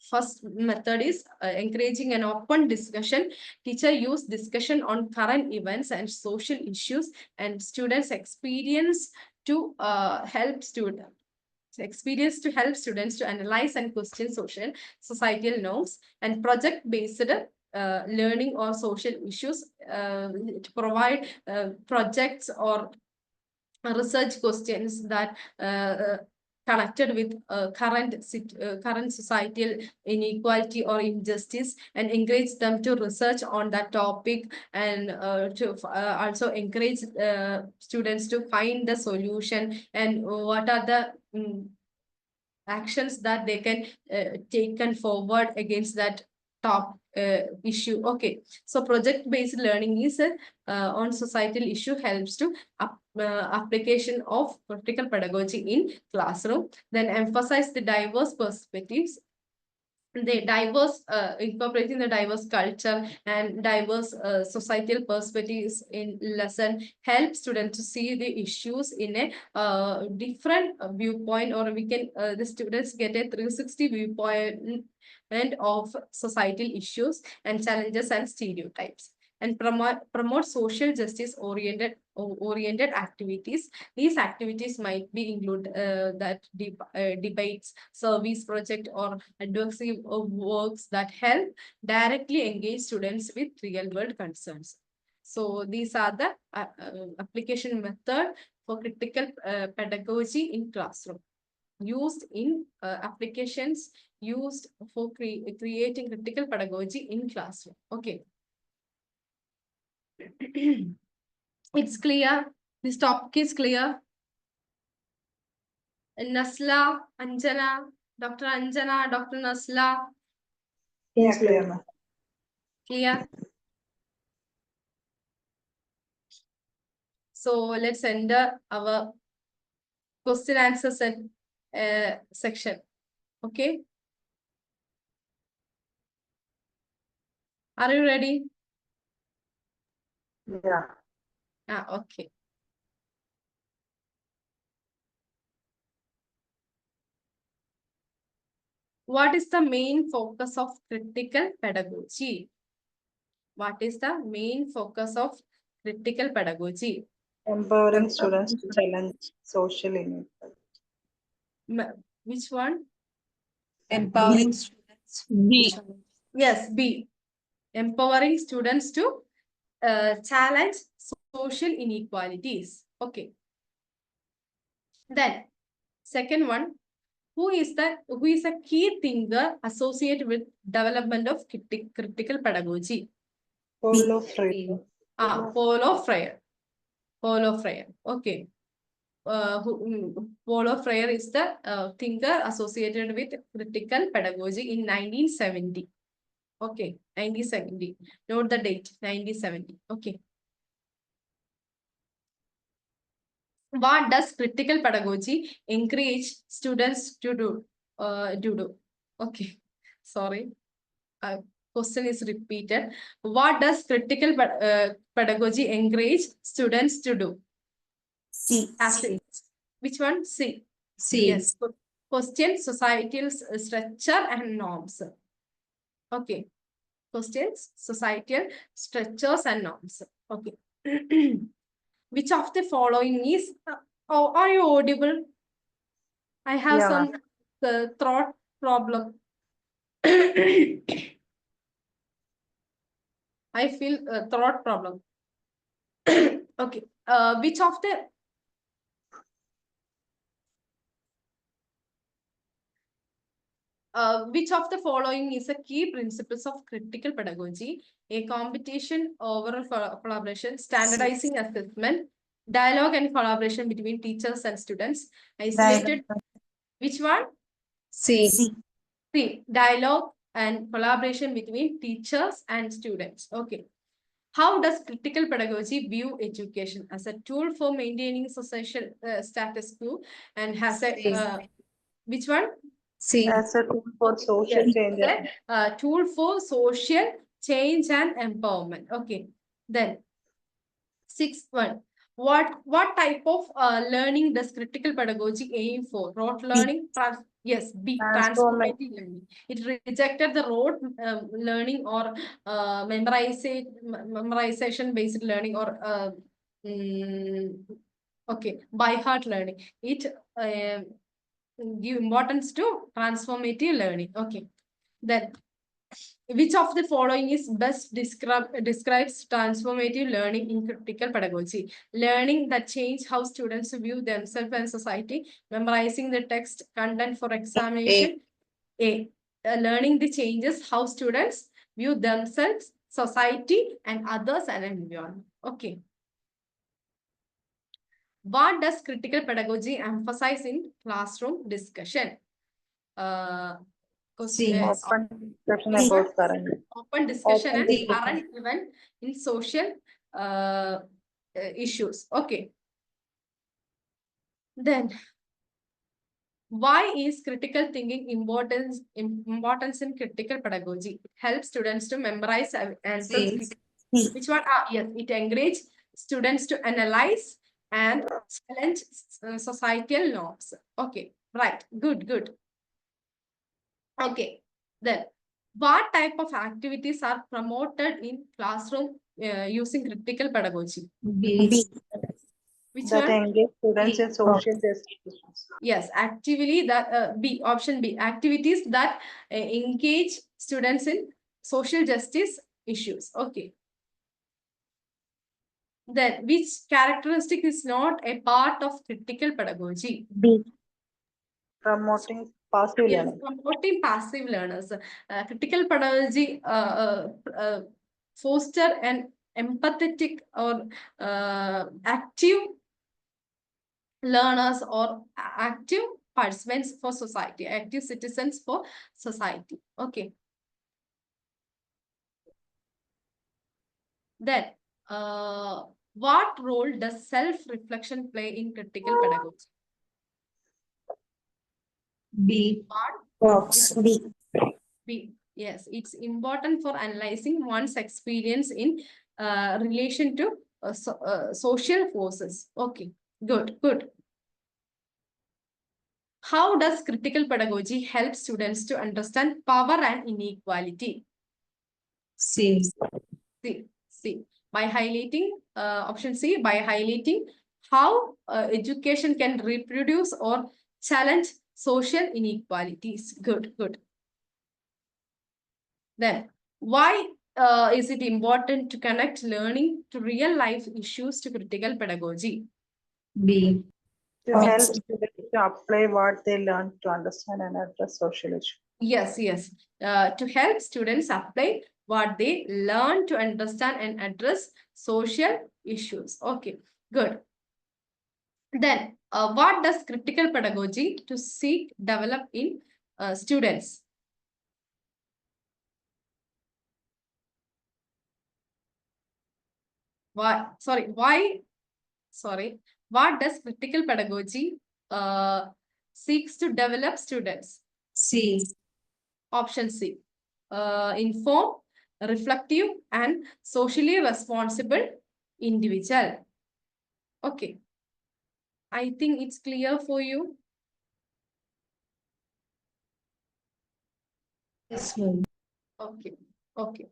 first method is encouraging an open discussion. Teacher use discussion on current events and social issues and students experience to help students to analyze and question societal norms, and project-based learning or social issues to provide projects or research questions that connected with current societal inequality or injustice, and encourage them to research on that topic, and to also encourage students to find the solution and what are the actions that they can taken forward against that top issue. Okay, so project-based learning is on societal issue helps to application of critical pedagogy in classroom. Then emphasize the diverse perspectives. the diverse incorporating the diverse culture and diverse societal perspectives in lesson help students to see the issues in a different viewpoint, or we can the students get a 360 viewpoint and of societal issues and challenges and stereotypes, and promote social justice oriented activities. These activities might be include that debates, service project, or advocacy works that help directly engage students with real world concerns. So these are the application method for critical pedagogy in classroom, used in applications used for creating critical pedagogy in classroom. Okay. It's clear. This topic is clear. Nasla, Anjana, Dr. Anjana, Dr. Nasla, Yeah, clear, ma'am. clear? So let's enter our question answer section. Okay. Are you ready? Yeah. Okay. What is the main focus of critical pedagogy? What is the main focus of critical pedagogy? Empowering students to challenge social inequality. Which one? Empowering students. B. Yes, B. Empowering students to challenge social inequalities. Okay. Then, second one, who is a key thinker associated with development of critical pedagogy? Paulo Freire. Paulo Freire. Paulo Freire. Okay. Paulo Freire is the thinker associated with critical pedagogy in 1970. Okay, 1970. Note the date, 1970. Okay. What does critical pedagogy encourage students to do? Okay, sorry. Question is repeated. What does critical pedagogy encourage students to do? C. Which one? C. C. Yes. Question societal structure and norms. Okay. Questions, societal structures and norms. Okay. Which of the following is, are you audible? I have Yeah, some throat problem. I feel throat problem. Okay. Which of the following is a key principles of critical pedagogy? A competition over collaboration, standardizing assessment, dialogue and collaboration between teachers and students, isolated. Which one? C. C. Dialogue and collaboration between teachers and students. Okay. How does critical pedagogy view education? As a tool for maintaining social status quo, and has a which one? C. as a tool for social Yes, change. a tool for social change and empowerment. Okay. Then sixth one. What type of learning does critical pedagogy aim for? Rote learning? Yes, B. Transformative learning. It rejected the rote learning or memorization based learning, or okay, by heart learning. It give importance to transformative learning. Okay. Then, which of the following is best describes transformative learning in critical pedagogy? Learning that change how students view themselves and society, memorizing the text content for examination. A. Learning the changes how students view themselves, society, and others and environment. Okay. What does critical pedagogy emphasize in classroom discussion? C. Open discussion about current. Open discussion Open and current event in social issues. Okay. Then Why is critical thinking importance in critical pedagogy? It helps students to memorize answers. C. Which one? Ah, yes, it encourages students to analyze and challenge societal norms. Okay, right. Good, good. Okay, then what type of activities are promoted in classroom using critical pedagogy? B. Which That one? engage students B. in social justice issues. Yes, actively that B, option B, activities that engage students in social justice issues. Okay. Then which characteristic is not a part of critical pedagogy? B. Promoting passive Yes, learning. promoting passive learners. Critical pedagogy foster an empathetic or active learners or active participants for society, active citizens for society. Okay. Then, what role does self-reflection play in critical pedagogy? B. What? Box. B. B. Yes, it's important for analyzing one's experience in relation to social forces. Okay, good, good. How does critical pedagogy help students to understand power and inequality? C. C. By highlighting, option C, by highlighting how education can reproduce or challenge social inequalities. Good, good. Then, why is it important to connect learning to real life issues to critical pedagogy? B. To help students to apply what they learn to understand and address social issues. Yes, yes. To help students apply what they learn to understand and address social issues. Okay, good. Then, what does critical pedagogy to seek develop in students? Why? Sorry, why? Sorry, what does critical pedagogy seeks to develop students? C. Option C. Inform, reflective, and socially responsible individual. Okay. I think it's clear for you. Yes, ma'am. Okay. Okay.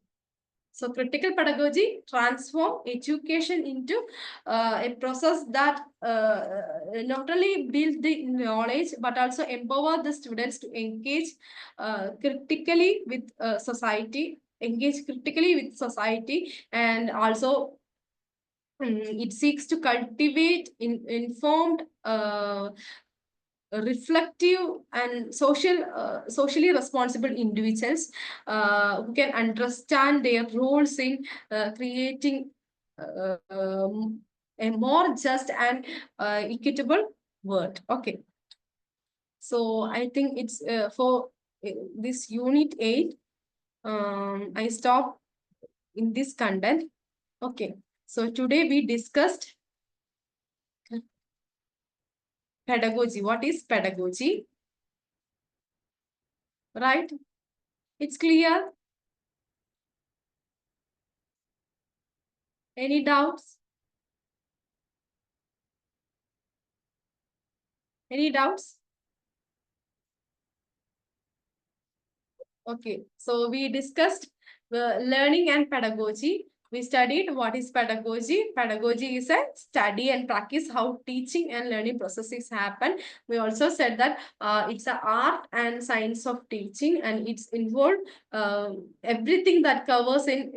So critical pedagogy transform education into a process that not only build the knowledge but also empower the students to engage critically with society, and also it seeks to cultivate informed reflective and socially responsible individuals who can understand their roles in creating a more just and equitable world. Okay, so I think it's for this unit 8. I stop in this content. Okay, so today we discussed pedagogy. What is pedagogy? Right? It's clear. Any doubts? Any doubts? Okay, so we discussed learning and pedagogy. We studied what is pedagogy. Pedagogy is a study and practice how teaching and learning processes happen. We also said that it's an art and science of teaching, and it's involved everything that covers in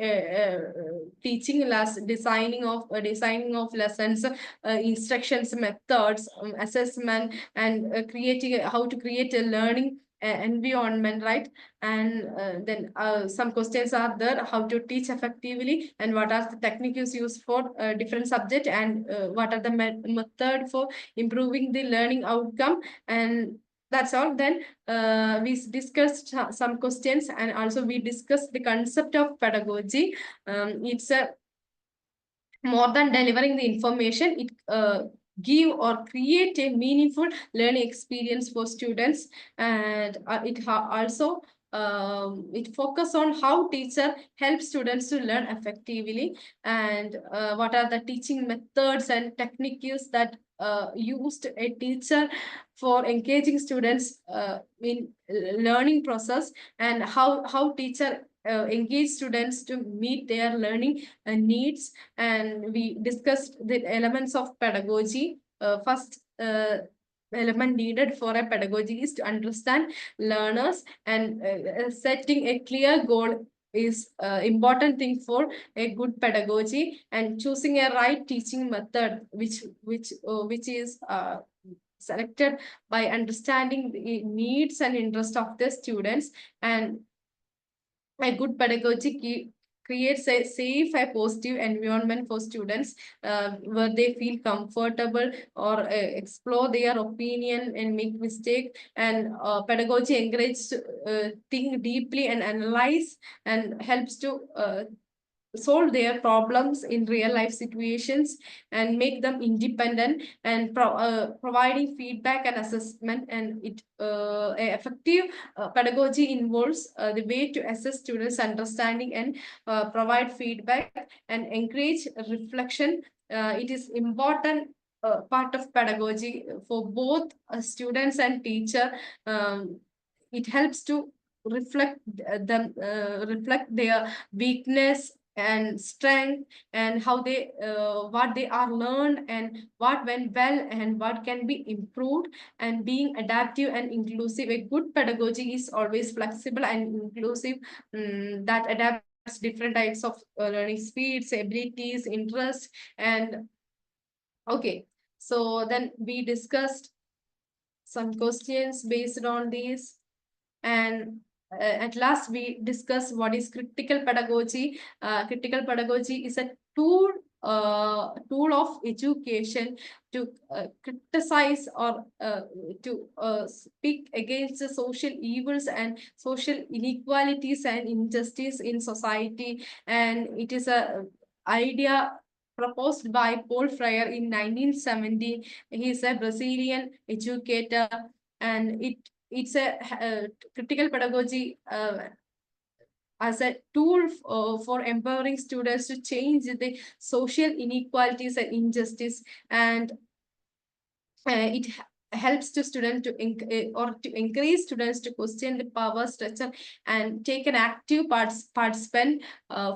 teaching, designing of lessons, instructions, methods, assessment, and creating how to create a learning environment, right? And then some questions are there: how to teach effectively, and what are the techniques used for different subject, and what are the method for improving the learning outcome, and that's all. Then we discussed some questions, and also we discussed the concept of pedagogy. It's a more than delivering the information. It give or create a meaningful learning experience for students. And also it focus on how teacher helps students to learn effectively, and what are the teaching methods and techniques that used a teacher for engaging students in learning process, and how teacher engage students to meet their learning needs. And we discussed the elements of pedagogy. First element needed for a pedagogy is to understand learners, and setting a clear goal is important thing for a good pedagogy, and choosing a right teaching method which is selected by understanding the needs and interest of the students. And a good pedagogy creates a safe and positive environment for students, where they feel comfortable or explore their opinion and make mistake. And pedagogy encourages think deeply and analyze, and helps to solve their problems in real life situations, and make them independent, and providing feedback and assessment. And it effective pedagogy involves the way to assess students understanding, and provide feedback and encourage reflection. It is important part of pedagogy for both students and teacher. It helps to reflect reflect their weakness and strength, and how they what they are learned, and what went well, and what can be improved. And being adaptive and inclusive, a good pedagogy is always flexible and inclusive, that adapts different types of learning speeds, abilities, interests. And okay, so then we discussed some questions based on these. And at last we discuss what is critical pedagogy. Critical pedagogy is a tool of education to criticize or to speak against the social evils and social inequalities and injustice in society. And it is a idea proposed by Paul Freire in 1970. He is a Brazilian educator, and it's a critical pedagogy as a tool for empowering students to change the social inequalities and injustice. And it helps to students to or to encourage students to question the power structure, and take an active participant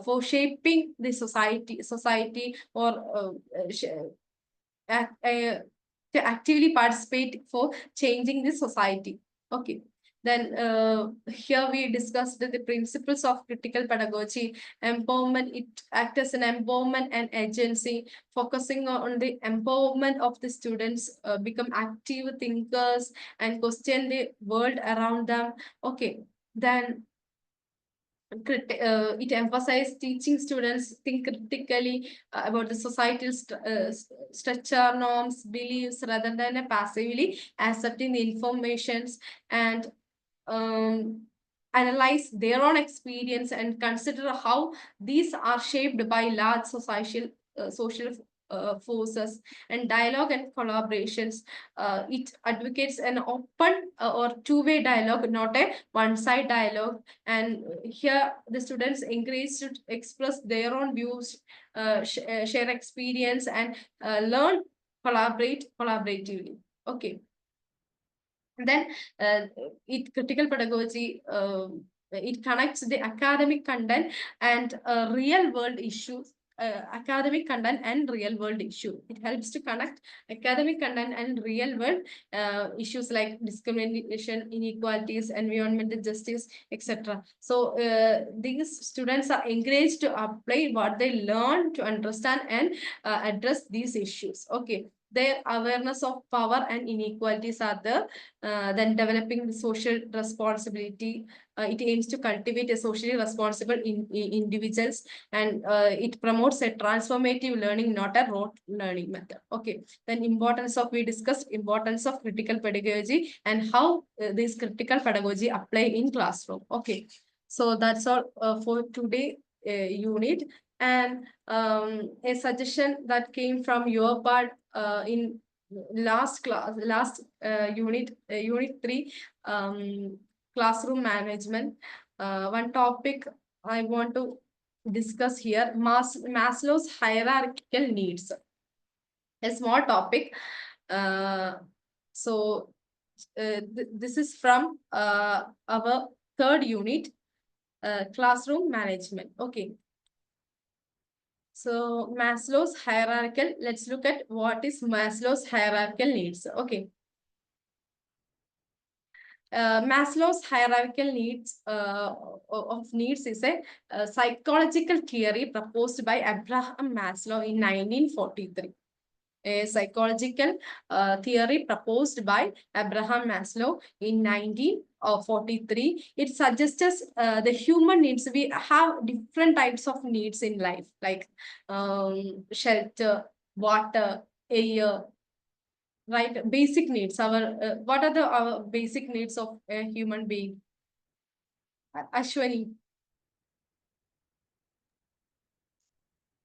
for shaping the society, or to actively participate for changing the society. Okay. Then here we discussed the principles of critical pedagogy. Empowerment, it acts as an empowerment and agency, focusing on the empowerment of the students, become active thinkers, and question the world around them. Okay. Then it emphasized teaching students think critically about the societal structure, norms, beliefs, rather than passively accepting the informations. And um, analyze their own experience, and consider how these are shaped by large social forces. And dialogue and collaborations, it advocates an open or two-way dialogue, not a one-side dialogue. And here the students encouraged to express their own views, share experience, and learn collaboratively. Okay. Then it critical pedagogy, it connects the academic content and real world issues. Academic content and real world issue. It helps to connect academic content and real world issues like discrimination, inequalities, environmental justice, etc. So these students are encouraged to apply what they learn to understand and address these issues. Okay. Their awareness of power and inequalities are there. Then developing the social responsibility. It aims to cultivate a socially responsible individuals, and it promotes a transformative learning, not a rote learning method. Okay. Then we discussed importance of critical pedagogy, and how this critical pedagogy apply in classroom. Okay. So that's all for today unit. And a suggestion that came from your part in last class, last unit 3, classroom management. One topic I want to discuss here, Maslow's hierarchical needs. A small topic. So this is from our third unit, classroom management. Okay. So Maslow's hierarchical, let's look at what is Maslow's hierarchical needs. Okay. Maslow's hierarchical needs of needs is a psychological theory proposed by Abraham Maslow in 1943. A psychological theory proposed by Abraham Maslow in 1943. It suggests the human needs. We have different types of needs in life, like shelter, water, air, right? Basic needs. What are our basic needs of a human being? Ashwani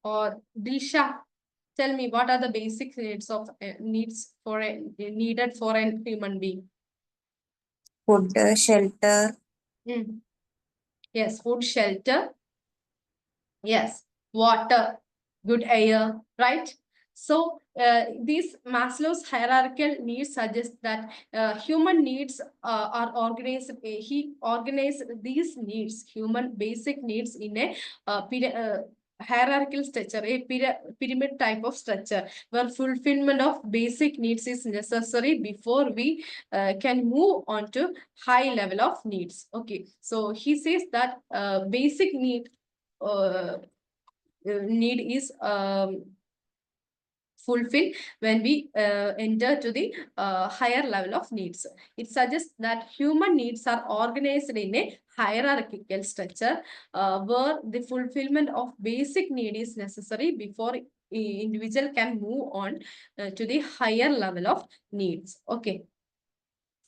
or Disha, tell me, what are the basic needs of needs for needed for a human being? Food, shelter. Yes, food, shelter. Yes, water, good air, right? So these Maslow's hierarchical needs suggest that human needs are organized. He organized these needs, human basic needs, in a hierarchical structure, a pyramid type of structure, where fulfillment of basic needs is necessary before we can move on to high level of needs. Okay, so he says that basic need is fulfilled when we enter to the higher level of needs. It suggests that human needs are organized in a hierarchical structure where the fulfillment of basic need is necessary before individual can move on to the higher level of needs. Okay.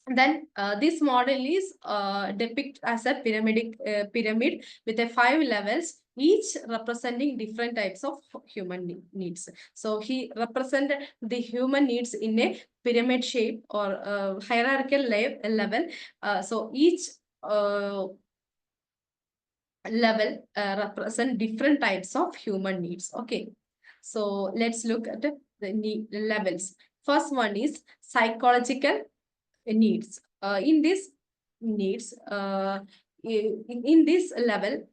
Then this model is depicted as a pyramid with a 5 levels, each representing different types of human needs. So he represented the human needs in a pyramid shape or hierarchical level. So each level represent different types of human needs. Okay, so let's look at the levels. First one is psychological needs. In this needs, in this level,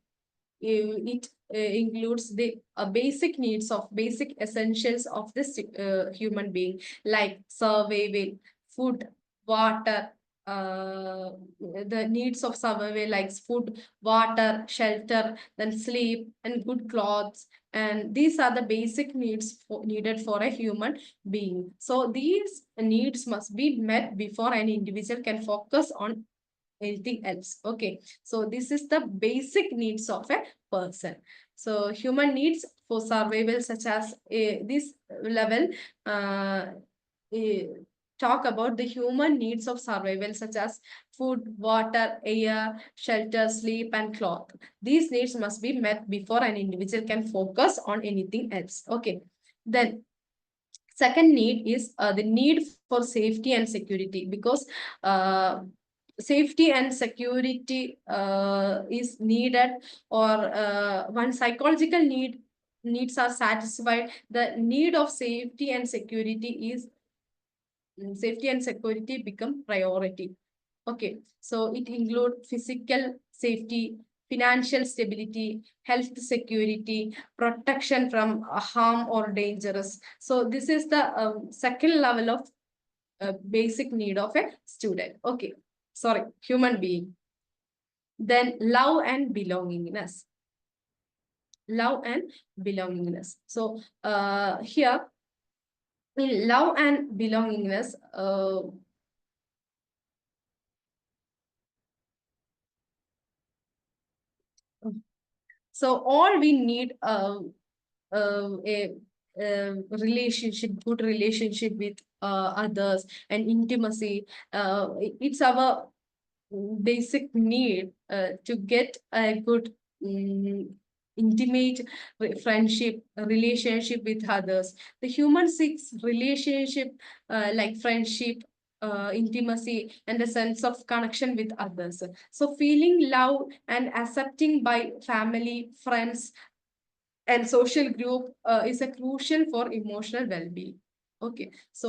it includes the basic needs of basic essentials of this human being, like survival, food, water, the needs of survival like food, water, shelter, then sleep, and good clothes. And these are the basic needs needed for a human being. So these needs must be met before an individual can focus on anything else. Okay, so this is the basic needs of a person. So human needs for survival, such as this level, talk about the human needs of survival, such as food, water, air, shelter, sleep, and cloth. These needs must be met before an individual can focus on anything else. Okay, then second need is the need for safety and security, because safety and security is needed, or one psychological needs are satisfied, the need of safety and security is safety and security become priority. Okay, so it include physical safety, financial stability, health security, protection from harm or dangerous. So this is the second level of basic need of a student. Okay, sorry, human being. Then love and belongingness. Love and belongingness. So here in love and belongingness, so all we need a relationship, good relationship with others, and intimacy. It's our basic need to get a good intimate friendship, relationship with others. The human seeks relationship like friendship, intimacy, and a sense of connection with others. So feeling love and accepting by family, friends, and social group is a crucial for emotional well-being. Okay, so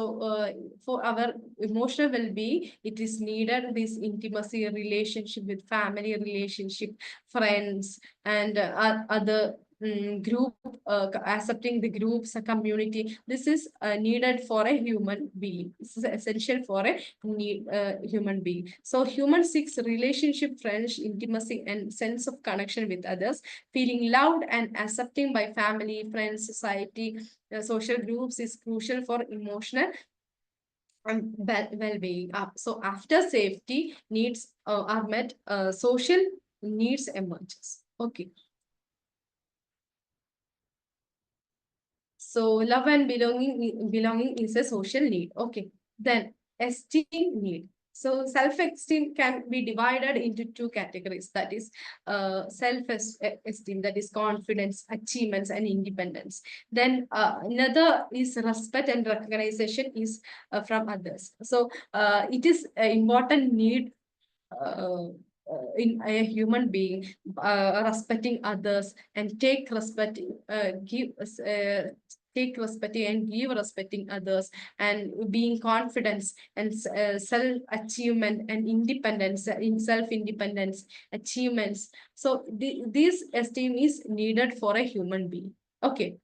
for our emotional well-being, it is needed this intimacy, relationship with family, relationship, friends, and other group, accepting the groups, a community. This is needed for a human being. This is essential for a human being. So human seeks relationship, friends, intimacy, and sense of connection with others. Feeling loved and accepting by family, friends, society, social groups is crucial for emotional and well-being. So after safety needs are met, social needs emerges. Okay. So love and belonging is a social need. Okay. Then esteem need. So self-esteem can be divided into two categories. That is self-esteem, that is confidence, achievements, and independence. Then another is respect and recognition is from others. So it is an important need in a human being, respecting others and take respecting and give respecting others, and being confident, and self achievement and independence, in self independence achievements. So this esteem is needed for a human being. Okay.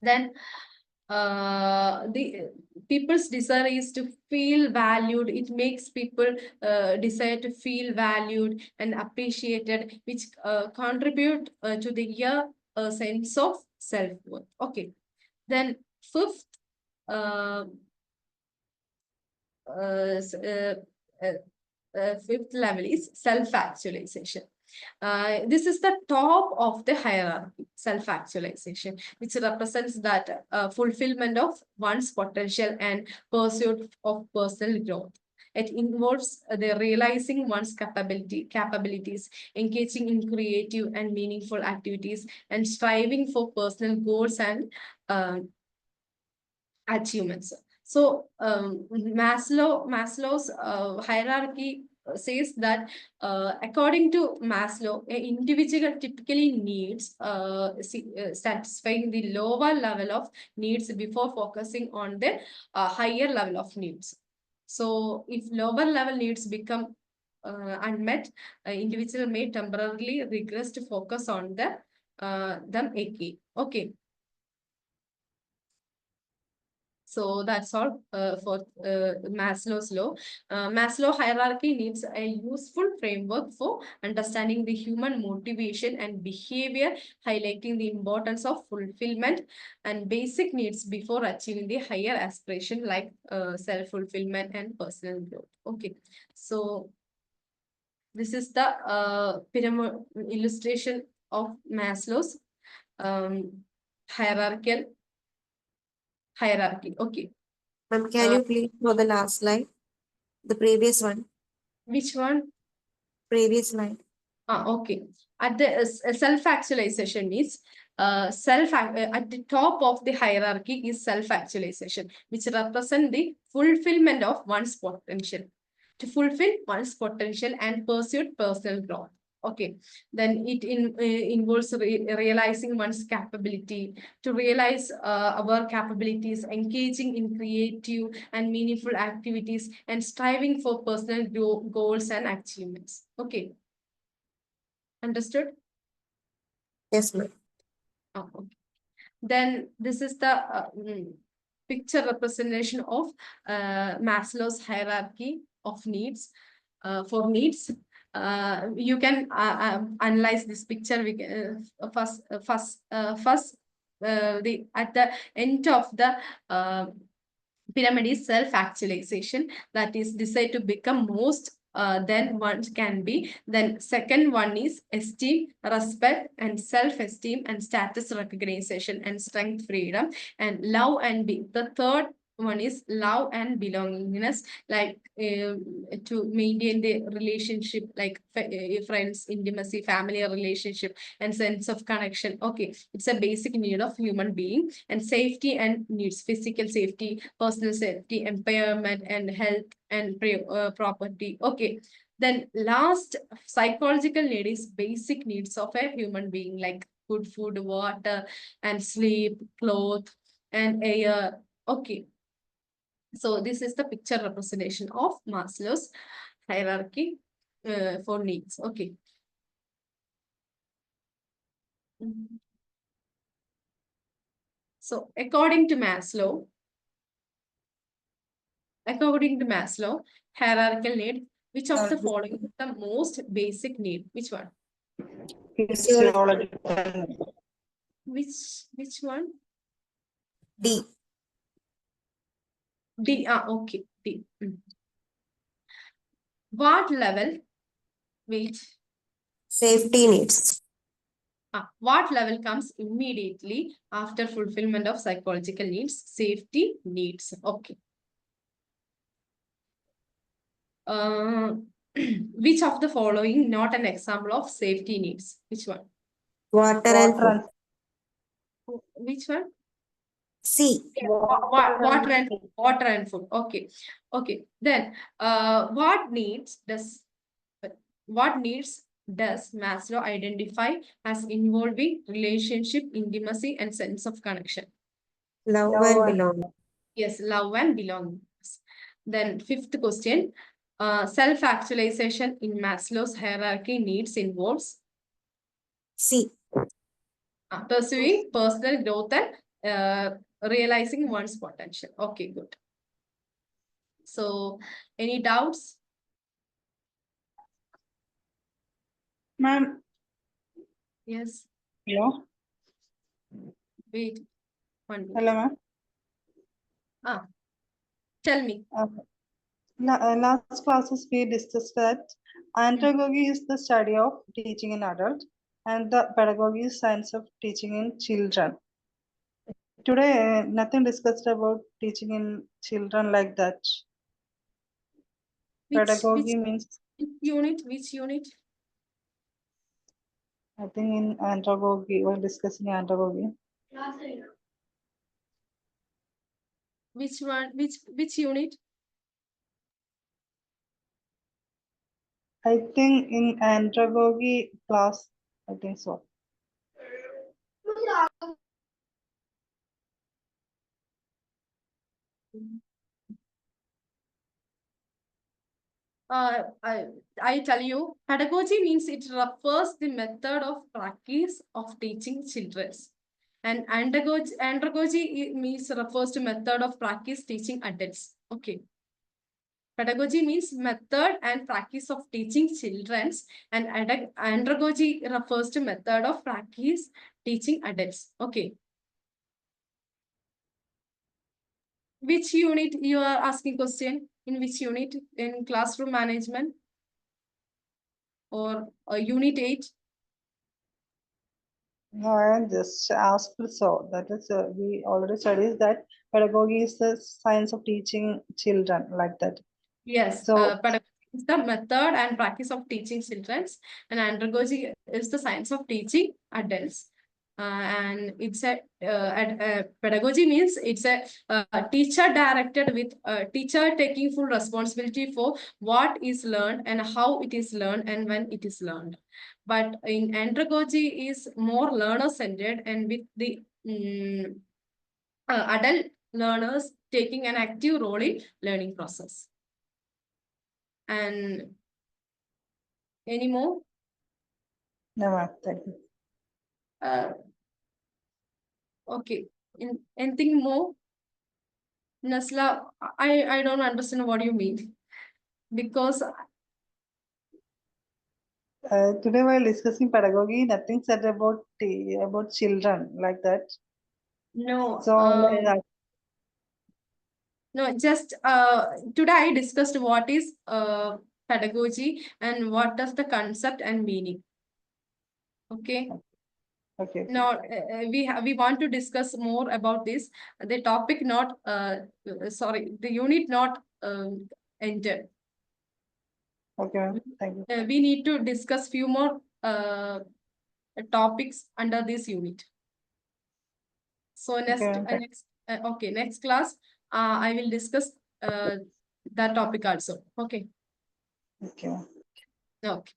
Then the people's desire is to feel valued. It makes people desire to feel valued and appreciated, which contribute to the sense of self-worth. Okay. Then fifth uh, fifth level is self-actualization. This is the top of the hierarchy, self-actualization, which represents that fulfillment of one's potential and pursuit of personal growth. It involves the realizing one's capabilities, engaging in creative and meaningful activities, and striving for personal goals and achievements. So Maslow's hierarchy says that according to Maslow, an individual typically needs satisfying the lower level of needs before focusing on the higher level of needs. So if lower level needs become unmet, individual may temporarily regress to focus on them again. Okay. So that's all for Maslow's law. Maslow hierarchy needs a useful framework for understanding the human motivation and behavior, highlighting the importance of fulfillment and basic needs before achieving the higher aspiration like self-fulfillment and personal growth. Okay, so this is the pyramid illustration of Maslow's hierarchy. Okay. Ma'am, can you please show the last slide? The previous one. Which one? Previous slide. Okay. At the self-actualization is at the top of the hierarchy is self-actualization, which represent the fulfillment of one's potential. To fulfill one's potential and pursue personal growth. Okay, then it involves realizing one's capability. To realize our capabilities, engaging in creative and meaningful activities, and striving for personal goals and achievements. Okay, understood? Yes, ma'am. Oh, okay. Then this is the picture representation of Maslow's hierarchy of needs. For needs, you can analyze this picture. We can, first the at the end of the pyramid is self-actualization, that is desire to become most than one can be. Then second one is esteem, respect, and self-esteem, and status recognition, and strength, freedom, and love, and be. The third one is love and belongingness, like to maintain the relationship, like friends, intimacy, family relationship, and sense of connection. Okay, it's a basic need of human being. And safety and needs, physical safety, personal safety, empowerment, and health and property. Okay, then last, psychological need is basic needs of a human being, like good food, water, and sleep, clothes, and air. Okay, so this is the picture representation of Maslow's hierarchy for needs. Okay. So according to Maslow, hierarchical need, which of the following is the most basic need? Which one? Physiological. Which one? D. D. Okay, D. What level? Wait. Safety needs. What level comes immediately after fulfillment of psychological needs? Safety needs. Okay. Which of the following not an example of safety needs? Which one? Water and Water food. and Which one? C. Water and food. Okay. Okay. Then what needs does Maslow identify as involving relationship, intimacy, and sense of connection? Love Love and and- belonging. Yes, love and belongingness. Then fifth question, self-actualization in Maslow's hierarchy needs involves C. pursuing personal growth and realizing one's potential. Okay, good. So, any doubts? Ma'am, Yes. hello. Wait. 1 minute. Hello, ma'am. Tell me. Last classes we discussed that andragogy is the study of teaching in adult and the pedagogy is science of teaching in children. Today, nothing discussed about teaching in children like that. Pedagogy means, unit? Which unit? I think in andragogy, we're discussing andragogy. Which one? Which unit? I think in andragogy class, I think so. I tell you, pedagogy means it refers the method of practice of teaching children. And andragogy means refers to method of practice teaching adults. Okay. Pedagogy means method and practice of teaching children, and andragogy refers to method of practice teaching adults. Okay. Which unit you are asking question? In which unit? In classroom management or unit 8? No, I just asked so. That is, we already studied that pedagogy is the science of teaching children like that. Yes, So- pedagogy is the method and practice of teaching children, and andragogy is the science of teaching adults. And it's pedagogy means it's a teacher directed with teacher taking full responsibility for what is learned and how it is learned and when it is learned. But in andragogy is more learner centered and with the adult learners taking an active role in learning process. And any more? No, ma'am, thank you. Okay. Anything more? Nasla, I don't understand what you mean. Because Today while discussing pedagogy, nothing said about about children like that. no, So no, just today I discussed what is pedagogy and what does the concept and meaning. Okay. Okay. No, we want to discuss more about this. The topic not sorry, the unit not entered. Okay, ma'am. Thank you. We need to discuss few more topics under this unit. So next Okay, thank- next class I will discuss that topic also. Okay. Okay. Okay.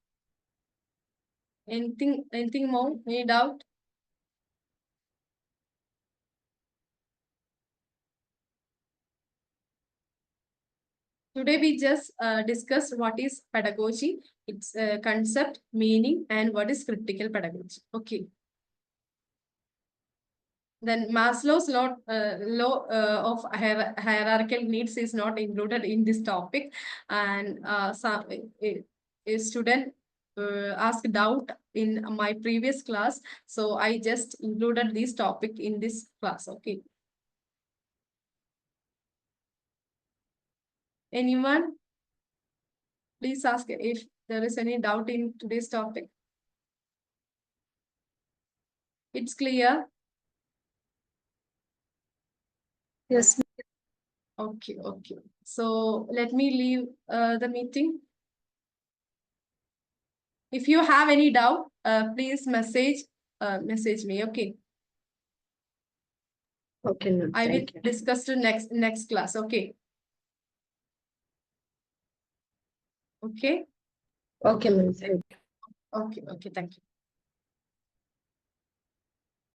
Anything more? Any doubt? Today we just discussed what is pedagogy, its concept, meaning, and what is critical pedagogy. Okay. Then Maslow's law of hierarchical needs is not included in this topic, and a student asked doubt in my previous class, so I just included this topic in this class. Okay. Anyone? Please ask if there is any doubt in today's topic. It's clear. Yes, Okay, okay. So let me leave the meeting. If you have any doubt, please message me. Okay, okay, ma'am. I will Thank you. discuss to next class. Okay, okay, Okay, ma'am. Thank you. okay. Thank you.